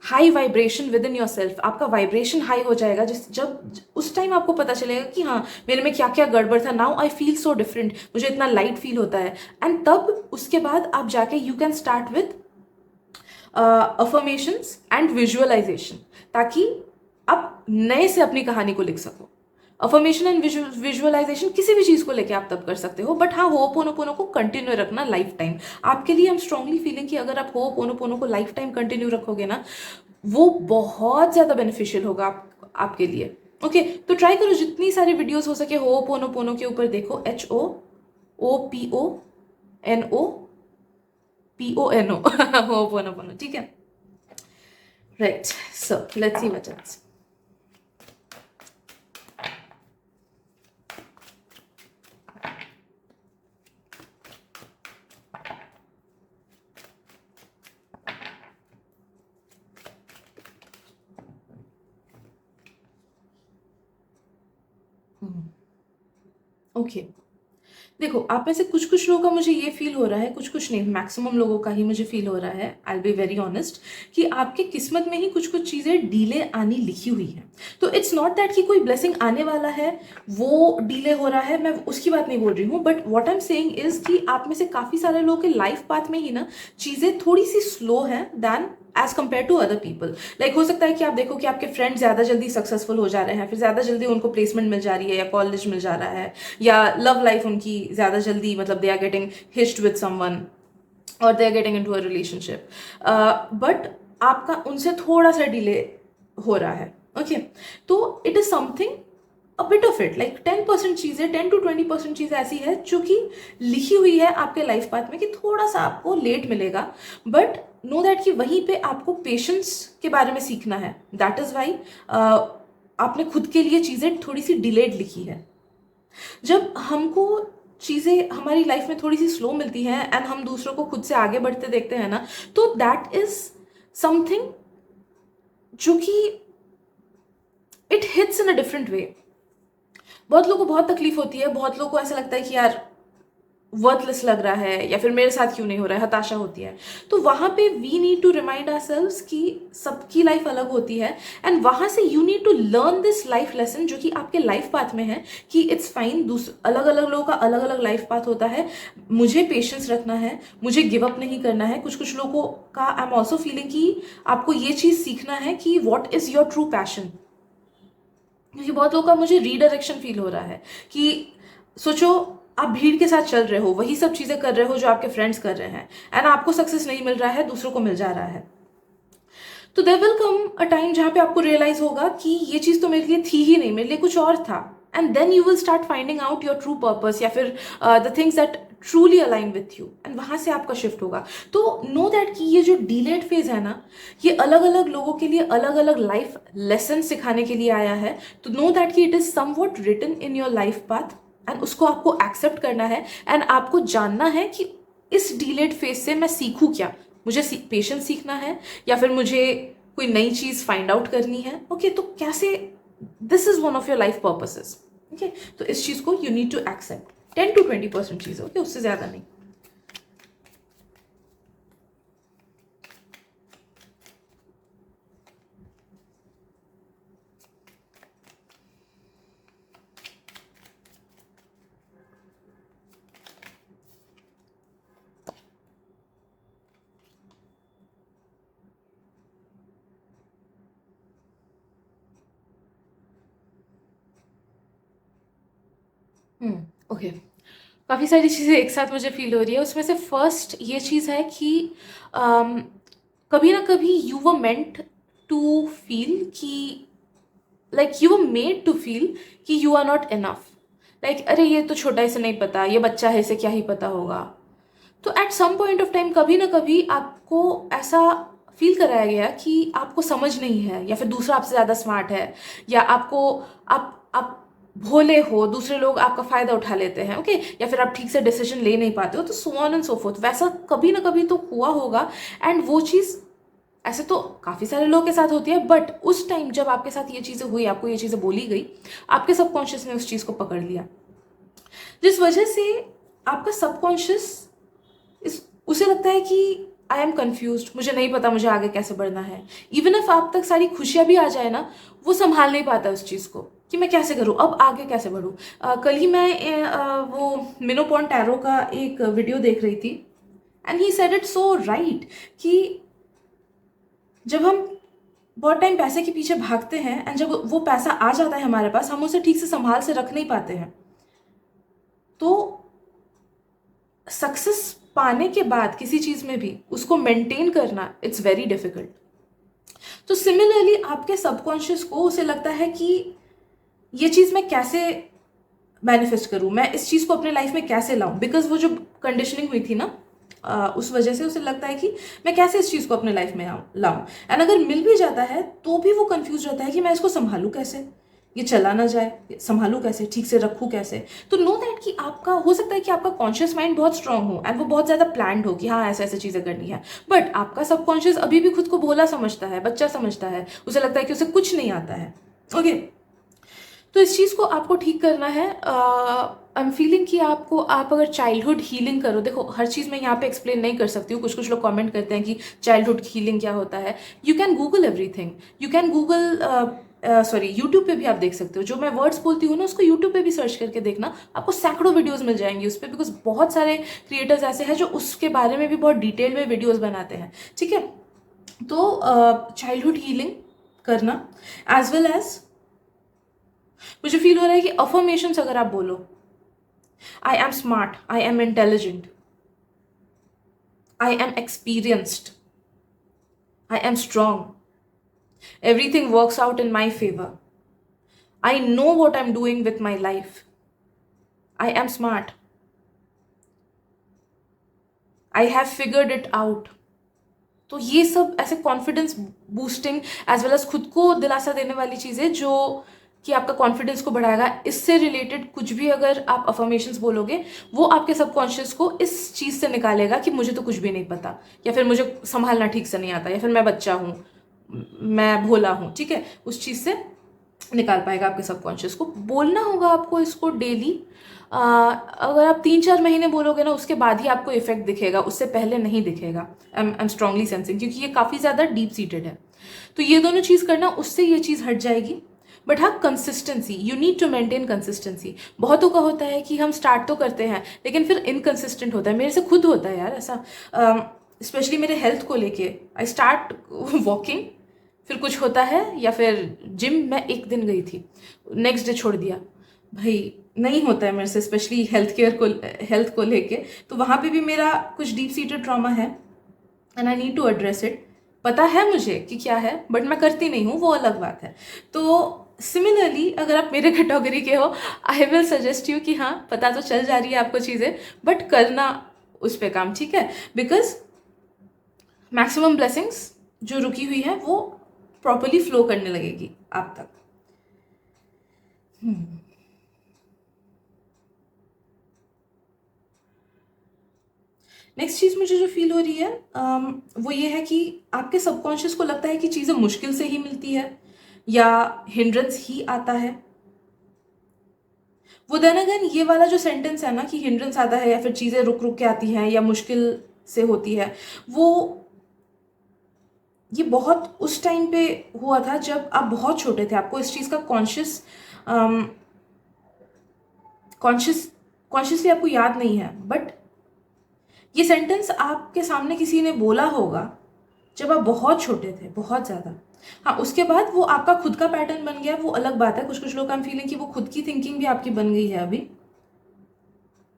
high vibration within yourself. आपका वाइब्रेशन हाई हो जाएगा, जिस जब उस टाइम आपको पता चलेगा कि हाँ मेरे में क्या क्या गड़बड़ था, now I feel so different, मुझे इतना लाइट फील होता है। एंड तब उसके बाद आप जाके you can start with affirmations and visualisation, ताकि आप नए से अपनी कहानी को लिख सको। अफर्मेशन एंड विजुअलाइजेशन किसी भी चीज़ को लेके आप तब कर सकते हो, बट हाँ होपोनोपोनो को कंटिन्यू रखना लाइफ टाइम। आपके लिए हम स्ट्रांगली फीलिंग कि अगर आप होपोनोपोनो को लाइफ टाइम कंटिन्यू रखोगे ना, वो बहुत ज़्यादा बेनिफिशियल होगा आपके लिए। ओके, तो ट्राई करो जितनी सारी वीडियोस हो सके होपोनोपोनो के ऊपर देखो, HOOPONOPONO होपोनोपोनो, ठीक है। Right, so let's C what else. Okay, देखो आप में से कुछ कुछ लोगों का मुझे ये फील हो रहा है, कुछ कुछ नहीं, मैक्सिमम लोगों का ही मुझे फील हो रहा है, I will be very honest, कि आपके किस्मत में ही कुछ कुछ चीज़ें डीले आनी लिखी हुई है। तो इट्स नॉट दैट कि कोई ब्लेसिंग आने वाला है वो डीले हो रहा है, मैं उसकी बात नहीं बोल रही हूँ, but what I am saying is कि आप में से काफ़ी सारे लोगों के लाइफ पाथ में ही ना चीज़ें थोड़ी सी स्लो हैं than as compare to other people. Like हो सकता है कि आप देखो कि आपके फ्रेंड ज़्यादा जल्दी सक्सेसफुल हो जा रहे हैं, फिर ज़्यादा जल्दी उनको प्लेसमेंट मिल जा रही है या कॉलेज मिल जा रहा है, या लव लाइफ उनकी ज़्यादा जल्दी, मतलब they are getting hitched with someone और they are getting into a relationship, but आपका उनसे थोड़ा सा डिले हो रहा है। ओके, तो it is something a bit of it, like 10% चीज़ें, 10 to 20% चीज़ ऐसी है जो कि लिखी हुई है आपके लाइफ पाथ में कि थोड़ा सा आपको लेट मिलेगा, बट नो दैट कि वहीं पे आपको पेशेंस के बारे में सीखना है। दैट इज़ वाई आपने खुद के लिए चीज़ें थोड़ी सी डिलेड लिखी है। जब हमको चीज़ें हमारी लाइफ में थोड़ी सी स्लो मिलती हैं एंड हम दूसरों को खुद से आगे बढ़ते देखते हैं ना, तो दैट इज समथिंग जो कि it hits in a different way. बहुत लोगों को बहुत तकलीफ होती है, बहुत लोगों को ऐसा लगता है कि यार वर्थलेस लग रहा है, या फिर मेरे साथ क्यों नहीं हो रहा है, हताशा होती है। तो वहाँ पे we need to remind ourselves कि सबकी लाइफ अलग होती है, एंड वहाँ से you need to learn this life lesson जो कि आपके लाइफ पाथ में है, कि इट्स फाइन, अलग अलग लोगों का अलग अलग लाइफ पाथ होता है, मुझे पेशेंस रखना है, मुझे गिव अप नहीं करना है। कुछ कुछ लोगों का आई एम ऑल्सो फीलिंग कि आपको ये चीज़ सीखना है कि what is your true passion, क्योंकि बहुत लोगों का मुझे रीडायरेक्शन फील हो रहा है कि सोचो आप भीड़ के साथ चल रहे हो, वही सब चीज़ें कर रहे हो जो आपके फ्रेंड्स कर रहे हैं, एंड आपको सक्सेस नहीं मिल रहा है, दूसरों को मिल जा रहा है। तो there will come a time जहाँ पे आपको रियलाइज होगा कि ये चीज़ तो मेरे लिए थी ही नहीं, मेरे लिए कुछ और था, and then you will start finding out your true purpose, या फिर the things that truly align with you, and वहाँ से आपका शिफ्ट होगा। तो नो दैट कि ये जो डीलेड फेज है ना, ये अलग अलग लोगों के लिए अलग अलग लाइफ लेसन सिखाने के लिए आया है। तो नो दैट कि it is somewhat written in your life path, and उसको आपको एक्सेप्ट करना है, एंड आपको जानना है कि इस डीलेड फेज से मैं सीखूँ क्या, मुझे पेशेंस सीखना है, या फिर मुझे कोई नई चीज़ फाइंड आउट करनी है। ओके, तो कैसे, this is one of your life purposes. Okay, तो इस चीज़ को you need to accept. 10 to 20% चीज़, ओके, उससे ज़्यादा नहीं। ओके, काफ़ी सारी चीज़ें एक साथ मुझे फील हो रही है। उसमें से फर्स्ट ये चीज़ है कि कभी ना कभी you were meant to feel कि, like you were made to feel कि you are not enough. Like अरे ये तो छोटा, इसे नहीं पता, ये बच्चा है, इसे क्या ही पता होगा। तो at some point of time कभी ना कभी आपको ऐसा फील कराया गया कि आपको समझ नहीं है, या फिर दूसरा आपसे ज़्यादा स्मार्ट है, या आप भोले हो, दूसरे लोग आपका फ़ायदा उठा लेते हैं, ओके, या फिर आप ठीक से डिसीजन ले नहीं पाते हो, तो so on and so fourth. वैसा कभी ना कभी तो हुआ होगा, एंड वो चीज़ ऐसे तो काफ़ी सारे लोगों के साथ होती है, बट उस टाइम जब आपके साथ ये चीज़ें हुई, आपको ये चीज़ें बोली गई, आपके सबकॉन्शियस ने उस चीज़ को पकड़ लिया, जिस वजह से आपका सबकॉन्शियस इस उसे लगता है कि आई एम कन्फ्यूज, मुझे नहीं पता मुझे आगे कैसे बढ़ना है। इवन इफ आप तक सारी खुशियाँ भी आ जाए ना, वो संभाल नहीं पाता उस चीज़ को कि मैं कैसे करूँ, अब आगे कैसे बढ़ूँ। कल ही मैं वो मिनो पॉन्टेरो का एक वीडियो देख रही थी, and he said it so right कि जब हम बहुत टाइम पैसे के पीछे भागते हैं, एंड जब वो पैसा आ जाता है हमारे पास, हम उसे ठीक से संभाल से रख नहीं पाते हैं, तो सक्सेस पाने के बाद किसी चीज़ में भी उसको मेंटेन करना, इट्स वेरी डिफिकल्ट। तो सिमिलरली आपके सबकॉन्शियस को उसे लगता है कि ये चीज़ मैं कैसे मैनिफेस्ट करूँ, मैं इस चीज़ को अपने लाइफ में कैसे लाऊं, बिकॉज वो जो कंडीशनिंग हुई थी ना, उस वजह से उसे लगता है कि मैं कैसे इस चीज़ को अपने लाइफ में लाऊं। एंड अगर मिल भी जाता है तो भी वो कंफ्यूज रहता है कि मैं इसको संभालूं कैसे, ये चला ना जाए, संभालूं कैसे, ठीक से रखूं कैसे। तो नो दैट कि आपका हो सकता है कि आपका कॉन्शियस माइंड बहुत स्ट्रांग हो, एंड वो बहुत ज़्यादा प्लान्ड हो कि हाँ ऐसे ऐसे चीज़ें करनी है, बट आपका सबकॉन्शियस अभी भी खुद को भोला समझता है, बच्चा समझता है, उसे लगता है कि उसे कुछ नहीं आता है, ओके। तो इस चीज़ को आपको ठीक करना है। आई एम फीलिंग कि आप अगर चाइल्डहुड हीलिंग करो, देखो हर चीज़ मैं यहाँ पे एक्सप्लेन नहीं कर सकती हूँ, कुछ कुछ लोग कमेंट करते हैं कि चाइल्डहुड हीलिंग क्या होता है। You can Google everything, you can Google sorry YouTube पे भी आप देख सकते हो, जो मैं वर्ड्स बोलती हूँ ना उसको यूट्यूब पे भी सर्च करके देखना, आपको सैकड़ों वीडियोस मिल जाएंगी उस पर, बिकॉज बहुत सारे क्रिएटर्स ऐसे हैं जो उसके बारे में भी बहुत डिटेल में वीडियोस बनाते हैं, ठीक है। तो चाइल्डहुड हीलिंग करना, एज वेल एज मुझे फील हो रहा है कि अफर्मेशंस अगर आप बोलो, I am smart, I am intelligent, I am experienced, I am strong, everything works out in my favor, I know what I'm doing with my life, I am smart, I have figured it out। तो ये सब ऐसे confidence boosting as well as खुद को दिलासा देने वाली चीज़ें जो कि आपका कॉन्फिडेंस को बढ़ाएगा। इससे रिलेटेड कुछ भी अगर आप अफर्मेशंस बोलोगे, वो आपके सबकॉन्शियस को इस चीज़ से निकालेगा कि मुझे तो कुछ भी नहीं पता, या फिर मुझे संभालना ठीक से नहीं आता, या फिर मैं बच्चा हूँ, मैं भोला हूँ, ठीक है, उस चीज़ से निकाल पाएगा आपके सबकॉन्शियस को। बोलना होगा आपको इसको डेली। अगर आप 3-4 महीने बोलोगे ना, उसके बाद ही आपको इफेक्ट दिखेगा, उससे पहले नहीं दिखेगा। आई एम स्ट्रांगली सेंसिंग, क्योंकि ये काफ़ी ज़्यादा डीप सीटेड है। तो ये दोनों चीज़ करना, उससे ये चीज़ हट जाएगी। बट हाँ, consistency, you need to maintain consistency. बहुतों का होता है कि हम स्टार्ट तो करते हैं लेकिन फिर इनकंसिस्टेंट होता है। मेरे से खुद होता है यार ऐसा, स्पेशली मेरे हेल्थ को लेके। आई स्टार्ट वॉकिंग, फिर कुछ होता है, या फिर जिम मैं एक दिन गई थी, नेक्स्ट डे छोड़ दिया। भाई नहीं होता है मेरे से, स्पेशली हेल्थ को लेके। तो वहाँ पे भी मेरा कुछ डीप सीटेड ट्रॉमा है, and I need to address it. पता है मुझे कि क्या है, बट मैं करती नहीं हूँ, वो अलग बात है। तो सिमिलरली अगर आप मेरे कैटेगरी के हो, आई विल सजेस्ट यू कि हाँ, पता तो चल जा रही है आपको चीज़ें, बट करना उस पर काम, ठीक है। बिकॉज मैक्सिमम ब्लेसिंग्स जो रुकी हुई है वो प्रॉपरली फ्लो करने लगेगी आप तक। नेक्स्ट चीज़ मुझे जो फील हो रही है वो ये है कि आपके सबकॉन्शियस को लगता है कि चीज़ें मुश्किल से ही मिलती है, या हिंड्रेंस ही आता है। वो देन अगेन ये वाला जो सेंटेंस है ना कि हिंड्रेंस आता है, या फिर चीज़ें रुक रुक के आती हैं, या मुश्किल से होती है, वो ये बहुत उस टाइम पे हुआ था जब आप बहुत छोटे थे। आपको इस चीज़ का कॉन्शियसली आपको याद नहीं है, बट ये सेंटेंस आपके सामने किसी ने बोला होगा जब आप बहुत छोटे थे, बहुत ज़्यादा। हाँ, उसके बाद वो आपका खुद का पैटर्न बन गया, वो अलग बात है। कुछ कुछ लोग आई एम फीलिंग कि वो खुद की थिंकिंग भी आपकी बन गई है अभी।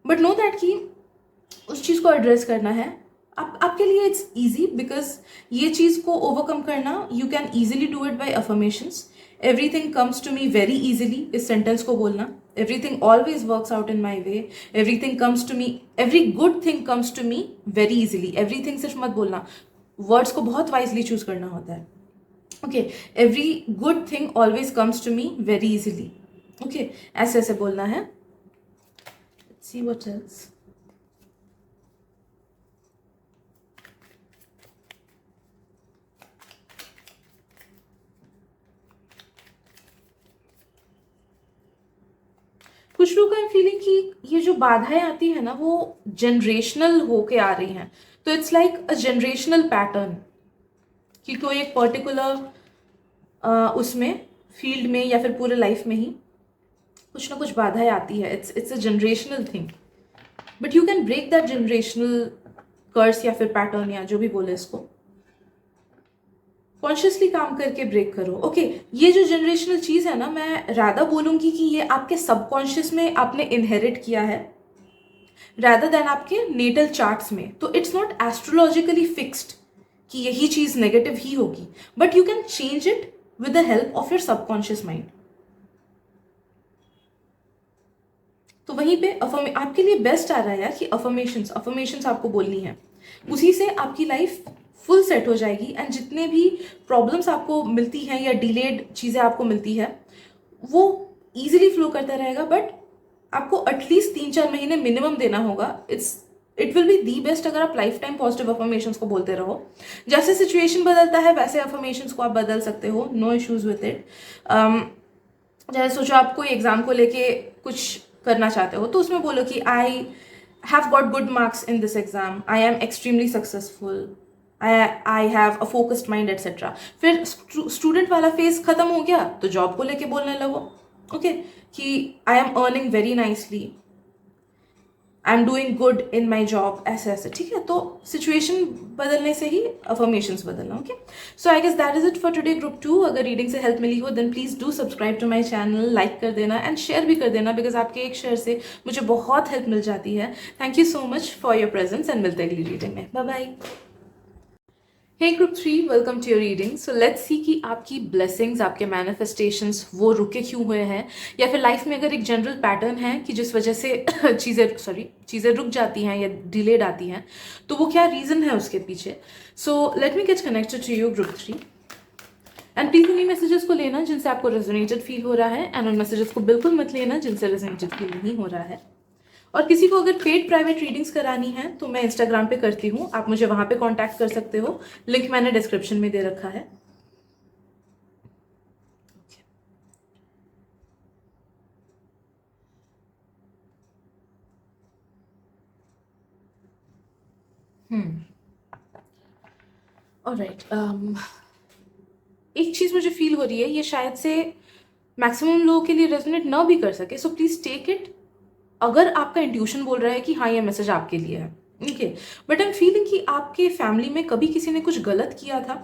बट नो दैट कि उस चीज़ को एड्रेस करना है आपके लिए। इट्स ईजी, बिकॉज ये चीज़ को ओवरकम करना, you can easily do it by affirmations. Everything comes to me very easily, इस सेंटेंस को बोलना। Everything always works out in my way, everything comes to me, every good thing comes to me very easily. Everything सिर्फ मत बोलना, words को बहुत wisely choose करना होता है. Okay, every good thing always comes to me very easily. Okay, ऐसे ऐसे बोलना है. See what else. कुछ लोग का फीलिंग कि ये जो बाधाएं आती है ना वो जनरेशनल होके आ रही हैं. तो it's like a generational pattern कि कोई एक पर्टिकुलर उसमें फील्ड में या फिर पूरे लाइफ में ही कुछ ना कुछ बाधाएं आती है. It's a generational thing, but you can break that generational curse या फिर पैटर्न या जो भी बोले इसको. कॉन्शियसली काम करके ब्रेक करो. ओके, ये जो जनरेशनल चीज़ है ना, मैं राधा बोलूँगी कि ये आपके सबकॉन्शियस में आपने इनहेरिट किया है रादर देन आपके नेटल चार्ट्स में. तो इट्स नॉट एस्ट्रोलॉजिकली फिक्स्ड कि यही चीज़ नेगेटिव ही होगी, but you can change it with the help of your subconscious mind. तो वहीं पे आपके लिए बेस्ट आ रहा है यार कि अफर्मेशंस आपको बोलनी है. उसी से आपकी लाइफ फुल सेट हो जाएगी. एंड जितने भी प्रॉब्लम्स आपको मिलती हैं या डिलेड चीज़ें आपको मिलती है वो इजीली फ्लो करता रहेगा. बट आपको एटलीस्ट 3-4 महीने मिनिमम देना होगा. It will be the best अगर आप लाइफ टाइम पॉजिटिव अफर्मेशंस को बोलते रहो. जैसे सिचुएशन बदलता है वैसे अफर्मेशंस को आप बदल सकते हो. No issues with it. जैसे सोचो आप कोई एग्जाम को लेके कुछ करना चाहते हो तो उसमें बोलो कि I have got good marks in this exam, I am extremely successful, I have a focused mind etcetera. फिर स्टूडेंट वाला फेज खत्म हो गया तो जॉब को लेके बोलने लगो. ओके, कि I am earning very nicely, I am doing good in my job, ऐसे ऐसे. ठीक है, तो सिचुएशन बदलने से ही अफर्मेशंस बदलना. Okay, so I guess that is it for today group 2. अगर रीडिंग से हेल्प मिली हो then please do subscribe to my channel, like कर देना एंड शेयर भी कर देना, बिकॉज आपके एक शेयर से मुझे बहुत हेल्प मिल जाती है. Thank you so much for your presence and मिलते हैं अगली रीडिंग में. Bye bye. Hey group 3, welcome to your reading. So let's see कि आपकी ब्लेसिंग्स, आपके मैनिफेस्टेशंस वो रुके क्यों हुए हैं, या फिर लाइफ में अगर एक जनरल पैटर्न है कि जिस वजह से चीज़ें रुक जाती हैं या डिलेड आती हैं, तो वो क्या रीज़न है उसके पीछे. So let me get connected to you group 3. And please उन्हीं मैसेजेस को लेना जिनसे आपको रेजोनेटेड फील हो रहा है, एंड उन मैसेजेस को बिल्कुल मत लेना जिनसे रेजोनेटेड फील नहीं हो रहा है. और किसी को अगर पेड प्राइवेट रीडिंग्स करानी है तो मैं इंस्टाग्राम पे करती हूँ, आप मुझे वहां पे कांटेक्ट कर सकते हो. लिंक मैंने डिस्क्रिप्शन में दे रखा है. ऑलराइट, एक चीज मुझे फील हो रही है, ये शायद से मैक्सिमम लोगों के लिए रेजोनेट ना भी कर सके, सो प्लीज टेक इट. अगर आपका इंट्यूशन बोल रहा है कि हाँ ये मैसेज आपके लिए है, okay, but I am feeling कि आपके फैमिली में कभी किसी ने कुछ गलत किया था.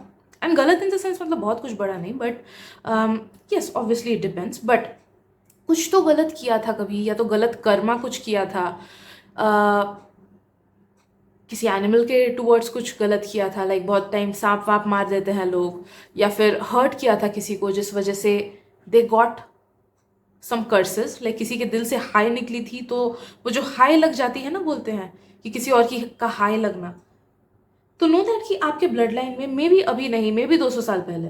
एंड गलत इन द सेंस मतलब बहुत कुछ बड़ा नहीं, but yes obviously it depends, but कुछ तो गलत किया था कभी, या तो गलत कर्मा कुछ किया था, किसी एनिमल के टूवर्ड्स कुछ गलत किया था, लाइक बहुत टाइम सांप वाप मार देते हैं लोग, या फिर हर्ट किया था किसी को जिस वजह से they got some curses, like किसी के दिल से हाई निकली थी तो वो जो हाई लग जाती है ना, बोलते हैं कि किसी और की का हाई लगना, तो नो दैट कि आपके ब्लड लाइन में मे बी अभी नहीं, मे बी 200 साल पहले,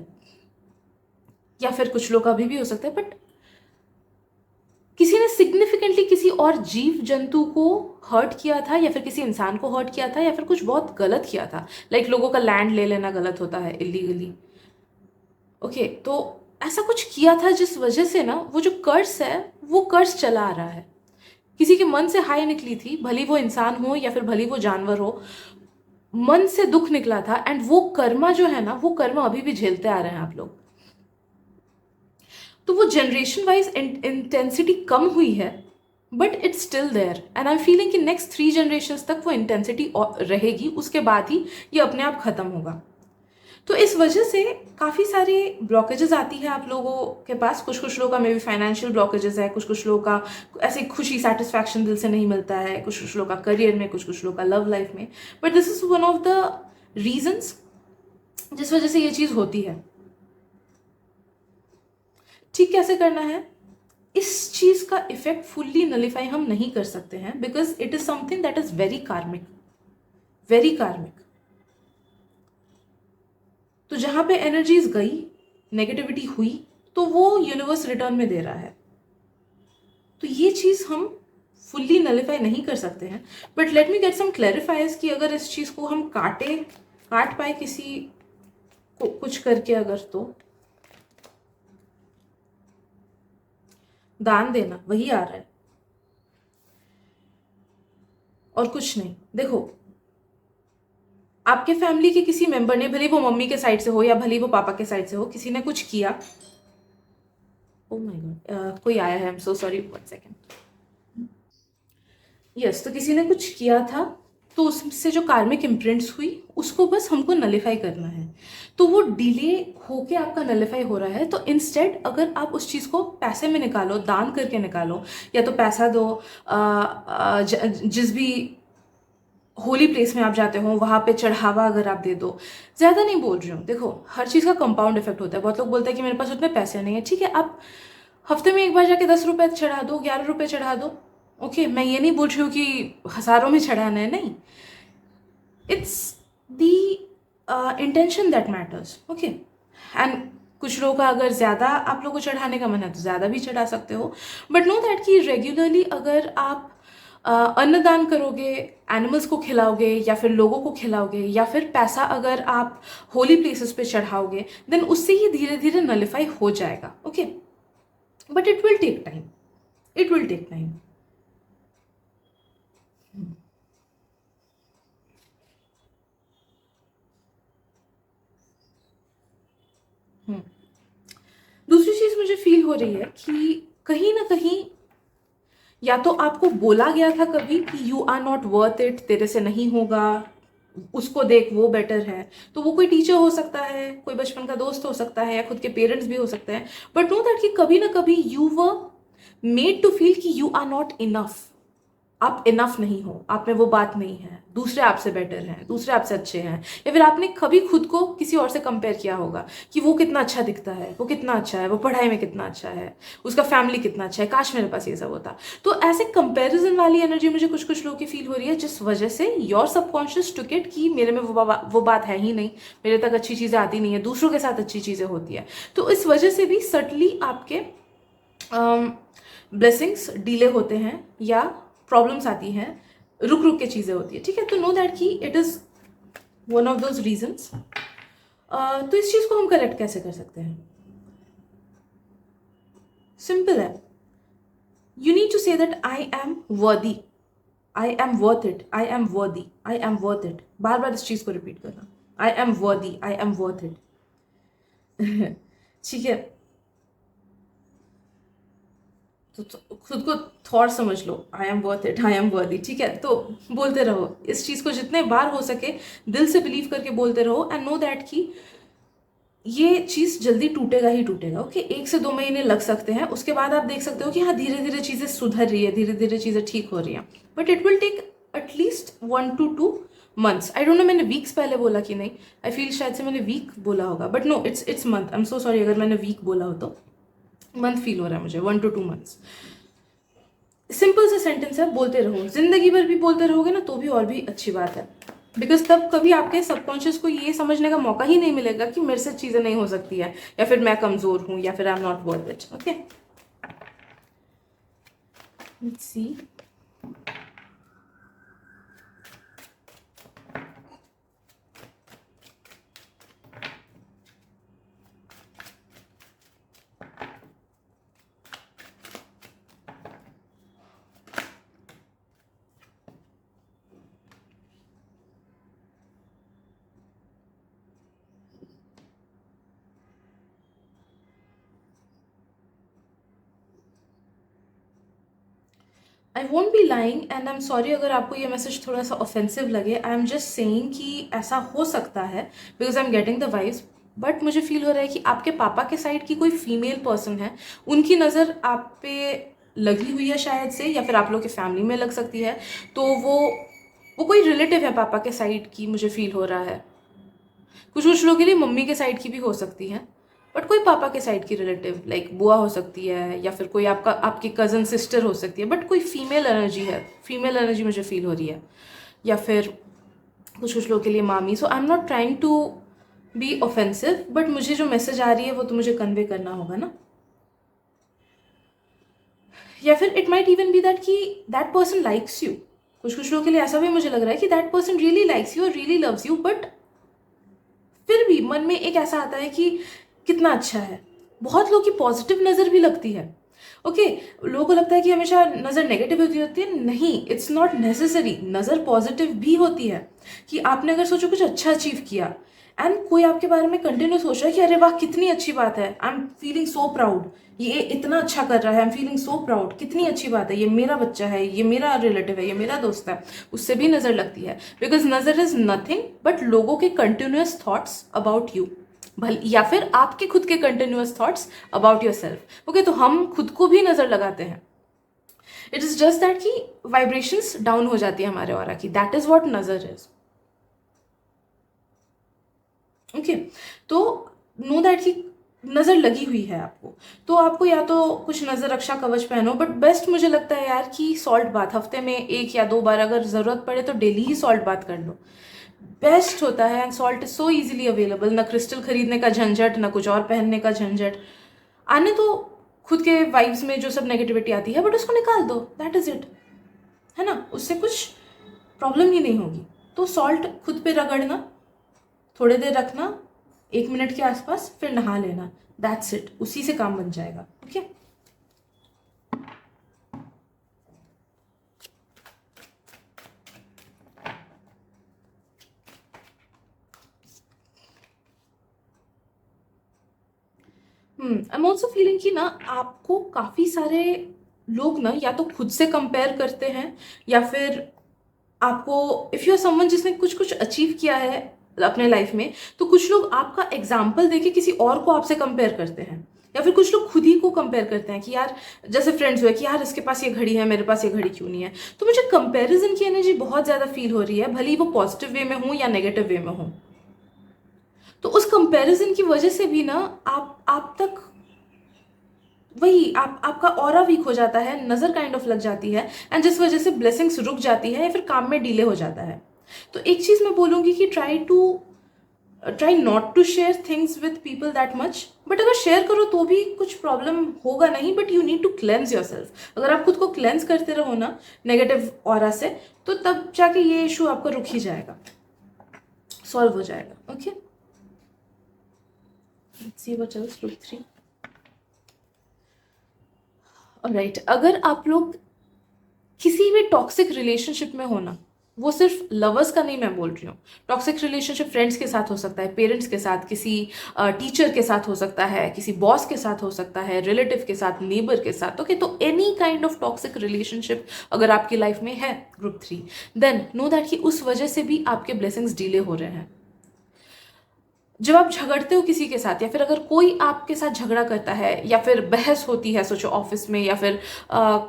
या फिर कुछ लोग अभी भी हो सकता है, बट किसी ने सिग्निफिकेंटली किसी और जीव जंतु को हर्ट किया था, या फिर किसी इंसान को हर्ट किया था, या फिर कुछ बहुत गलत किया था. लाइक लोगों का लैंड ले लेना गलत होता है इलीगली. ओके, तो ऐसा कुछ किया था जिस वजह से ना वो जो कर्स है वो कर्स चला आ रहा है. किसी के मन से हाई निकली थी, भली वो इंसान हो या फिर भली वो जानवर हो, मन से दुख निकला था, एंड वो कर्मा जो है ना, वो कर्मा अभी भी झेलते आ रहे हैं आप लोग. तो वो जनरेशन वाइज इंटेंसिटी कम हुई है, but it's still there, and I am feeling कि नेक्स्ट 3 जनरेशन तक वो इंटेंसिटी रहेगी, उसके बाद ही ये अपने आप खत्म होगा. तो इस वजह से काफ़ी सारी ब्लॉकेजेस आती है आप लोगों के पास. कुछ कुछ लोगों का मे बी फाइनेंशियल ब्लॉकेजेस है, कुछ कुछ लोगों का ऐसे खुशी सेटिस्फैक्शन दिल से नहीं मिलता है, कुछ कुछ लोगों का करियर में, कुछ कुछ लोगों का लव लाइफ में. But this is one of the reasons जिस वजह से ये चीज़ होती है. ठीक कैसे करना है, इस चीज़ का इफेक्ट फुल्ली नलिफाई हम नहीं कर सकते हैं, because it is something that is very कार्मिक, वेरी कार्मिक. तो जहाँ पे एनर्जीज गई, नेगेटिविटी हुई, तो वो यूनिवर्स रिटर्न में दे रहा है। तो ये चीज़ हम फुल्ली नलिफाई नहीं कर सकते हैं, but let me get some clarifiers कि अगर इस चीज़ को हम काट पाए किसी को कुछ करके, अगर तो दान देना वही आ रहा है और कुछ नहीं। देखो, आपके फैमिली के किसी मेंबर ने, भले वो मम्मी के साइड से हो या भले वो पापा के साइड से हो, किसी ने कुछ किया। ओ माय गॉड, कोई आया है, आई am so sorry, 1 second. Yes, तो किसी ने कुछ किया था, तो उससे जो कार्मिक इम्प्रिंट्स हुई उसको बस हमको नलिफाई करना है। तो वो डिले होके आपका नलिफाई हो रहा है। तो इंस्टेड अगर आप उस चीज़ को पैसे में निकालो, दान करके निकालो, या तो पैसा दो, जिस भी होली प्लेस में आप जाते हो वहाँ पे चढ़ावा अगर आप दे दो। ज़्यादा नहीं बोल रही हूँ, देखो हर चीज़ का कंपाउंड इफेक्ट होता है। बहुत लोग बोलते हैं कि मेरे पास उतने पैसे नहीं है, ठीक है, आप हफ्ते में एक बार जाके 10 रुपये चढ़ा दो, 11 रुपये चढ़ा दो। ओके, मैं ये नहीं बोल रही हूँ कि हज़ारों में चढ़ाना है, नहीं, it's the intention that matters. Okay, and कुछ लोगों का अगर ज़्यादा आप लोगों को चढ़ाने का मन है तो ज़्यादा भी चढ़ा सकते हो, बट नो दैट कि रेगुलरली अगर आप अन्नदान करोगे, एनिमल्स को खिलाओगे या फिर लोगों को खिलाओगे, या फिर पैसा अगर आप होली प्लेसेस पे चढ़ाओगे, देन उससे ही धीरे धीरे नलिफाई हो जाएगा। Okay, but it will take time, it will take time. दूसरी चीज़ मुझे फील हो रही है कि कहीं ना कहीं या तो आपको बोला गया था कभी कि you are not worth it, तेरे से नहीं होगा, उसको देख वो बेटर है। तो वो कोई टीचर हो सकता है, कोई बचपन का दोस्त हो सकता है, या खुद के पेरेंट्स भी हो सकते हैं, बट नो दैट कि कभी ना कभी you were made to feel कि यू आर नॉट इनफ, आप इनफ नहीं हो, आप में वो बात नहीं है, दूसरे आपसे बेटर हैं, दूसरे आपसे अच्छे हैं। या फिर आपने कभी खुद को किसी और से कंपेयर किया होगा कि वो कितना अच्छा दिखता है, वो कितना अच्छा है, वो पढ़ाई में कितना अच्छा है, उसका फैमिली कितना अच्छा है, काश मेरे पास ये सब होता। तो ऐसे कंपैरिजन वाली एनर्जी मुझे कुछ कुछ लोगों की फील हो रही है, जिस वजह से योर सबकॉन्शियस टुक इट कि मेरे में वो बात है ही नहीं, मेरे तक अच्छी चीज़ें आती नहीं है, दूसरों के साथ अच्छी चीज़ें होती है। तो इस वजह से भी सटली आपके ब्लेसिंग्स डिले होते हैं या प्रॉब्लम्स आती हैं, रुक रुक के चीज़ें होती है, ठीक है। तो नो दैट कि it is one of those reasons. तो इस चीज़ को हम करेक्ट कैसे कर सकते हैं? सिंपल है, you need to say that I am worthy, I am worth it, I am worthy, I am worth it. बार बार इस चीज़ को रिपीट करना, आई am worthy, I am worth it. ठीक है, तो खुद को थॉट समझ लो, I am worth it, I am worthy, ठीक है। तो बोलते रहो इस चीज़ को, जितने बार हो सके दिल से बिलीव करके बोलते रहो, एंड नो दैट कि ये चीज़ जल्दी टूटेगा ही टूटेगा। ओके, 1 से 2 महीने लग सकते हैं, उसके बाद आप देख सकते हो कि हाँ धीरे धीरे चीज़ें सुधर रही है, धीरे धीरे चीज़ें ठीक हो रही हैं, but it will take at least 1 to 2 months। I don't know मैंने वीक्स पहले बोला कि नहीं, आई फील शायद से मैंने वीक बोला होगा, but no, it's month. I am so sorry अगर मैंने वीक बोला हो तो, मंथ फील हो रहा है मुझे, 1 to 2 months। सिंपल सा सेंटेंस है, बोलते रहो, जिंदगी भर भी बोलते रहोगे ना तो भी और भी अच्छी बात है, बिकॉज तब कभी आपके सबकॉन्शियस को ये समझने का मौका ही नहीं मिलेगा कि मेरे से चीज़ें नहीं हो सकती है, या फिर मैं कमज़ोर हूँ, या फिर आई am not worth it. Okay, let's see. I want B lying and I am sorry अगर आपको ये मैसेज थोड़ा सा ऑफेंसिव लगे, आई एम जस्ट सेइंग कि ऐसा हो सकता है, because I am getting the vibes. But मुझे फील हो रहा है कि आपके पापा के साइड की कोई फीमेल पर्सन है, उनकी नज़र आप पे लगी हुई है शायद से, या फिर आप लोग की फैमिली में लग सकती है। तो वो कोई रिलेटिव है पापा के साइड की, मुझे फील हो रहा है। कुछ कुछ लोगों के लिए मम्मी के साइड की भी हो सकती है, बट कोई पापा के साइड की रिलेटिव लाइक बुआ हो सकती है, या फिर कोई आपकी कज़न सिस्टर हो सकती है, बट कोई फीमेल एनर्जी है, फीमेल एनर्जी मुझे फील हो रही है, या फिर कुछ कुछ लोगों के लिए मामी। So I am not trying to be offensive, but मुझे जो मैसेज आ रही है वो तो मुझे कन्वे करना होगा ना। या फिर it might even be that कि दैट पर्सन लाइक्स यू। कुछ कुछ लोगों के लिए ऐसा भी मुझे लग रहा है कि that person really likes you और रियली लव्स यू, बट फिर भी मन में एक ऐसा आता है कि कितना अच्छा है। बहुत लोग की पॉजिटिव नज़र भी लगती है। ओके लोगों को लगता है कि हमेशा नज़र नेगेटिव होती है, नहीं, इट्स नॉट नेसेसरी। नज़र पॉजिटिव भी होती है कि आपने अगर सोचो कुछ अच्छा अचीव किया एंड कोई आपके बारे में कंटिन्यू सोच रहा है कि अरे वाह कितनी अच्छी बात है, आई एम फीलिंग सो प्राउड, ये इतना अच्छा कर रहा है, आई एम फीलिंग सो प्राउड, कितनी अच्छी बात है, ये मेरा बच्चा है, ये मेरा रिलेटिव है, ये मेरा दोस्त है, उससे भी नज़र लगती है। बिकॉज नज़र इज नथिंग बट लोगों के कंटिन्यूअस थॉट्स अबाउट यू, भल या फिर आपके खुद के continuous thoughts about your self. Okay तो हम खुद को भी नज़र लगाते हैं। इट इज़ जस्ट दैट कि वाइब्रेशंस डाउन हो जाती है हमारे ऑरा की, दैट इज़ व्हाट नज़र इज। ओके तो नो दैट कि नज़र लगी हुई है आपको, तो आपको या तो कुछ नज़र रक्षा कवच पहनो, बट बेस्ट मुझे लगता है यार कि सॉल्ट बाथ हफ्ते में 1 या 2 बार, अगर ज़रूरत पड़े तो डेली ही सॉल्ट बाथ कर लो, बेस्ट होता है। And salt is so easily available, ना क्रिस्टल खरीदने का झंझट, ना कुछ और पहनने का झंझट। आने तो खुद के वाइब्स में जो सब नेगेटिविटी आती है, बट उसको निकाल दो, दैट इज इट, है ना, उससे कुछ प्रॉब्लम ही नहीं होगी। तो सॉल्ट खुद पे रगड़ना, थोड़ी देर रखना 1 मिनट के आसपास, फिर नहा लेना, दैट्स इट, उसी से काम बन जाएगा। Okay I am also feeling कि ना आपको काफ़ी सारे लोग ना या तो खुद से कंपेयर करते हैं, या फिर आपको, इफ़ यू आर समवन जिसने कुछ कुछ अचीव किया है अपने लाइफ में, तो कुछ लोग आपका एग्जाम्पल देके किसी और को आपसे कंपेयर करते हैं, या फिर कुछ लोग खुद ही को कंपेयर करते हैं कि यार जैसे फ्रेंड्स हुए कि यार इसके पास ये घड़ी है, मेरे पास ये घड़ी क्यों नहीं है। तो मुझे कंपैरिजन की एनर्जी बहुत ज़्यादा फील हो रही है, भले ही वो पॉजिटिव वे में हूँ या नेगेटिव वे में हूँ। तो उस कंपैरिजन की वजह से भी ना आप तक वही आपका ऑरा वीक हो जाता है, नज़र काइंड ऑफ लग जाती है, एंड जिस वजह से ब्लेसिंग्स रुक जाती है या फिर काम में डिले हो जाता है। तो एक चीज़ मैं बोलूँगी कि try not to share things with people that much, but अगर शेयर करो तो भी कुछ प्रॉब्लम होगा नहीं, but you need to cleanse yourself. अगर आप खुद को क्लेंस करते रहो ना नेगेटिव ऑरा से, तो तब जाके ये इशू आपका रुक ही जाएगा, सॉल्व हो जाएगा। Okay let's see what else, group 3। Alright, अगर आप लोग किसी भी टॉक्सिक रिलेशनशिप में हो ना, वो सिर्फ लवर्स का नहीं मैं बोल रही हूँ, टॉक्सिक रिलेशनशिप फ्रेंड्स के साथ हो सकता है, पेरेंट्स के साथ, किसी टीचर के साथ हो सकता है, किसी बॉस के साथ हो सकता है, रिलेटिव के साथ, नेबर के साथ। ओके तो any kind of toxic relationship अगर आपकी लाइफ में है, ग्रुप 3, देन नो दैट कि उस वजह से भी आपके ब्लेसिंग्स डिले हो रहे हैं। जब आप झगड़ते हो किसी के साथ, या फिर अगर कोई आपके साथ झगड़ा करता है, या फिर बहस होती है, सोचो ऑफिस में या फिर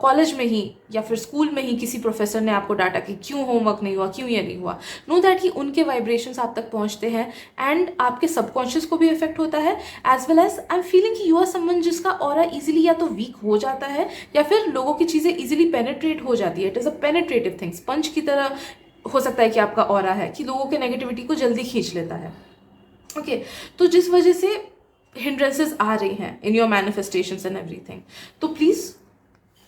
कॉलेज में ही या फिर स्कूल में ही, किसी प्रोफेसर ने आपको डांटा कि क्यों होमवर्क नहीं हुआ, क्यों ये नहीं हुआ, नो दैट कि उनके वाइब्रेशंस आप तक पहुंचते हैं एंड आपके सबकॉन्शियस को भी इफेक्ट होता है, as well as I am feeling कि यू आर समवन जिसका ऑरा इजीली या तो वीक हो जाता है, या फिर लोगों की चीज़ें इजीली पेनिट्रेट हो जाती है। It is a penetrative thing, sponge की तरह हो सकता है कि आपका ऑरा है कि लोगों के नेगेटिविटी को जल्दी खींच लेता है। ओके तो जिस वजह से हिंड्रेंसेस आ रही हैं in your manifestations and everything, तो प्लीज़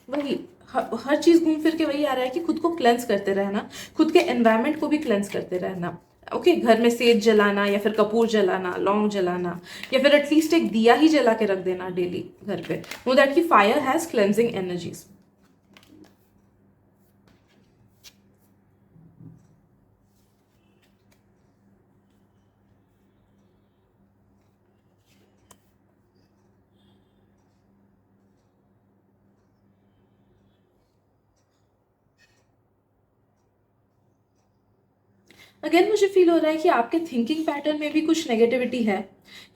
वही हर चीज़ घूम फिर के वही आ रहा है कि खुद को क्लेंस करते रहना, खुद के एनवायरनमेंट को भी क्लेंस करते रहना। ओके घर में सेज जलाना, या फिर कपूर जलाना, लौंग जलाना, या फिर एटलीस्ट एक दिया ही जला के रख देना डेली घर पे, नो दैट कि fire has cleansing energies. Again मुझे फील हो रहा है कि आपके थिंकिंग पैटर्न में भी कुछ नेगेटिविटी है,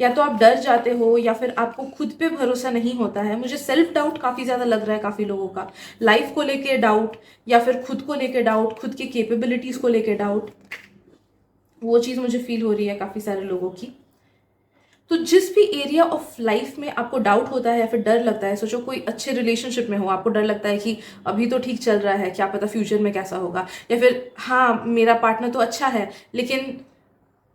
या तो आप डर जाते हो, या फिर आपको खुद पे भरोसा नहीं होता है। मुझे सेल्फ डाउट काफ़ी ज़्यादा लग रहा है काफ़ी लोगों का, लाइफ को लेके डाउट, या फिर खुद को लेके डाउट, खुद की कैपेबिलिटीज़ को लेके डाउट, वो चीज़ मुझे फील हो रही है काफ़ी सारे लोगों की। तो जिस भी एरिया ऑफ लाइफ में आपको डाउट होता है या फिर डर लगता है, सोचो कोई अच्छे रिलेशनशिप में हो, आपको डर लगता है कि अभी तो ठीक चल रहा है, क्या पता फ्यूचर में कैसा होगा, या फिर हाँ मेरा पार्टनर तो अच्छा है लेकिन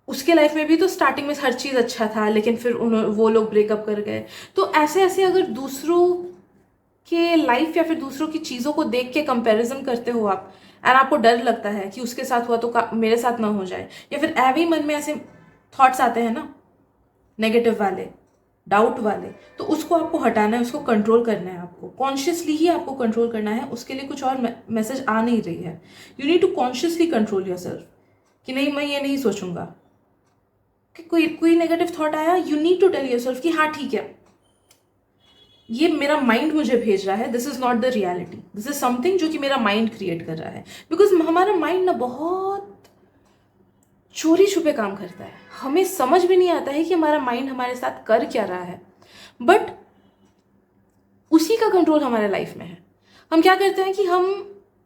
उसके लाइफ में भी तो स्टार्टिंग में हर चीज़ अच्छा था, लेकिन फिर वो लोग ब्रेकअप कर गए। तो ऐसे ऐसे अगर दूसरों के लाइफ या फिर दूसरों की चीज़ों को देख के कंपैरिजन करते हो आप, एंड आपको डर लगता है कि उसके साथ हुआ तो मेरे साथ ना हो जाए, या फिर ऐवे ही मन में ऐसे थॉट्स आते हैं ना नेगेटिव वाले, डाउट वाले, तो उसको आपको हटाना है, उसको कंट्रोल करना है, आपको कॉन्शियसली ही आपको कंट्रोल करना है। उसके लिए कुछ और मैसेज आ नहीं रही है। You need to consciously control yourself कि नहीं, मैं ये नहीं सोचूंगा। कि कोई नेगेटिव थॉट आया, you need to tell yourself कि हाँ ठीक है, ये मेरा माइंड मुझे भेज रहा है, this is not the reality, this is something जो कि मेरा माइंड क्रिएट कर रहा है। बिकॉज हमारा माइंड ना बहुत चोरी छुपे काम करता है, हमें समझ भी नहीं आता है कि हमारा माइंड हमारे साथ कर क्या रहा है, बट उसी का कंट्रोल हमारे लाइफ में है। हम क्या करते हैं कि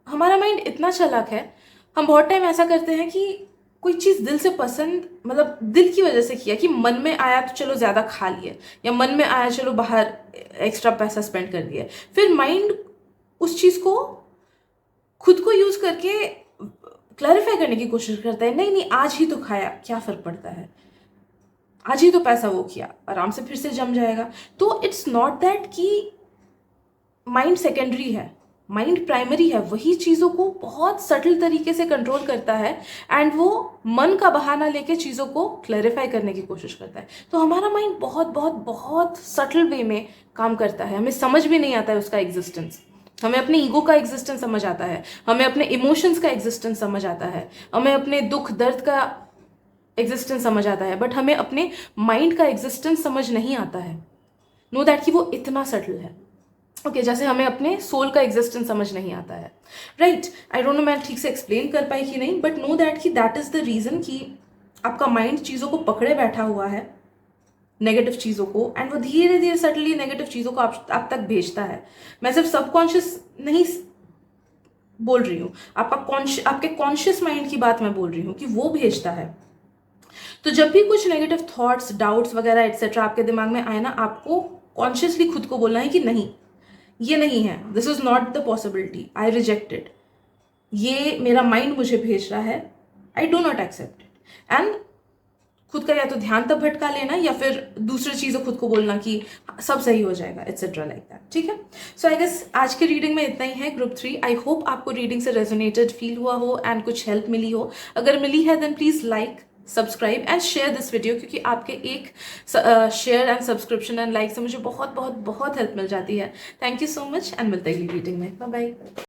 हमारा माइंड इतना चालाक है, हम बहुत टाइम ऐसा करते हैं कि कोई चीज़ दिल से पसंद, मतलब दिल की वजह से किया, कि मन में आया तो चलो ज़्यादा खा लिए, या मन में आया चलो बाहर एक्स्ट्रा पैसा स्पेंड कर दिया, फिर माइंड उस चीज़ को खुद को यूज़ करके क्लैरिफाई करने की कोशिश करता है, नहीं नहीं आज ही तो खाया, क्या फ़र्क पड़ता है, आज ही तो पैसा वो किया, आराम से फिर से जम जाएगा। तो इट्स नॉट दैट कि माइंड सेकेंडरी है, माइंड प्राइमरी है। वही चीज़ों को बहुत सटल तरीके से कंट्रोल करता है, एंड वो मन का बहाना लेके चीज़ों को क्लैरिफाई करने की कोशिश करता है। तो हमारा माइंड बहुत बहुत बहुत सटल वे में काम करता है, हमें समझ भी नहीं आता है उसका एग्जिस्टेंस। हमें अपने ईगो का एग्जिस्टेंस समझ आता है, हमें अपने इमोशंस का एग्जिस्टेंस समझ आता है, हमें अपने दुख दर्द का एग्जिस्टेंस समझ आता है, बट हमें अपने माइंड का एग्जिस्टेंस समझ नहीं आता है। नो दैट कि वो इतना सटल है। ओके जैसे हमें अपने सोल का एग्जिस्टेंस समझ नहीं आता है, राइट। आई डोंट नो मैं ठीक से एक्सप्लेन कर पाई कि नहीं, बट नो दैट कि दैट इज द रीजन कि आपका माइंड चीज़ों को पकड़े बैठा हुआ है, नेगेटिव चीज़ों को, एंड वो धीरे धीरे सटली नेगेटिव चीज़ों को आप तक भेजता है। मैं सिर्फ सबकॉन्शियस नहीं बोल रही हूँ, आपके कॉन्शियस माइंड की बात मैं बोल रही हूँ कि वो भेजता है। तो जब भी कुछ नेगेटिव थॉट्स, डाउट्स वगैरह एटसेट्रा आपके दिमाग में आए ना, आपको कॉन्शियसली खुद को बोलना है कि नहीं, ये नहीं है, this is not the possibility, I reject it, ये मेरा माइंड मुझे भेज रहा है, I do not accept it. And खुद का या तो ध्यान तब भटका लेना, या फिर दूसरी चीज़ें खुद को बोलना कि सब सही हो जाएगा, एटसेट्रा लाइक दैट। ठीक है, सो आई गेस आज के रीडिंग में इतना ही है, ग्रुप 3। आई होप आपको रीडिंग से रेजोनेटेड फील हुआ हो एंड कुछ हेल्प मिली हो। अगर मिली है then please like, subscribe and share this video, क्योंकि आपके एक share and subscription and like से मुझे बहुत बहुत बहुत हेल्प मिल जाती है। Thank you so much, and मिलते हैं अगली रीडिंग में। Bye bye.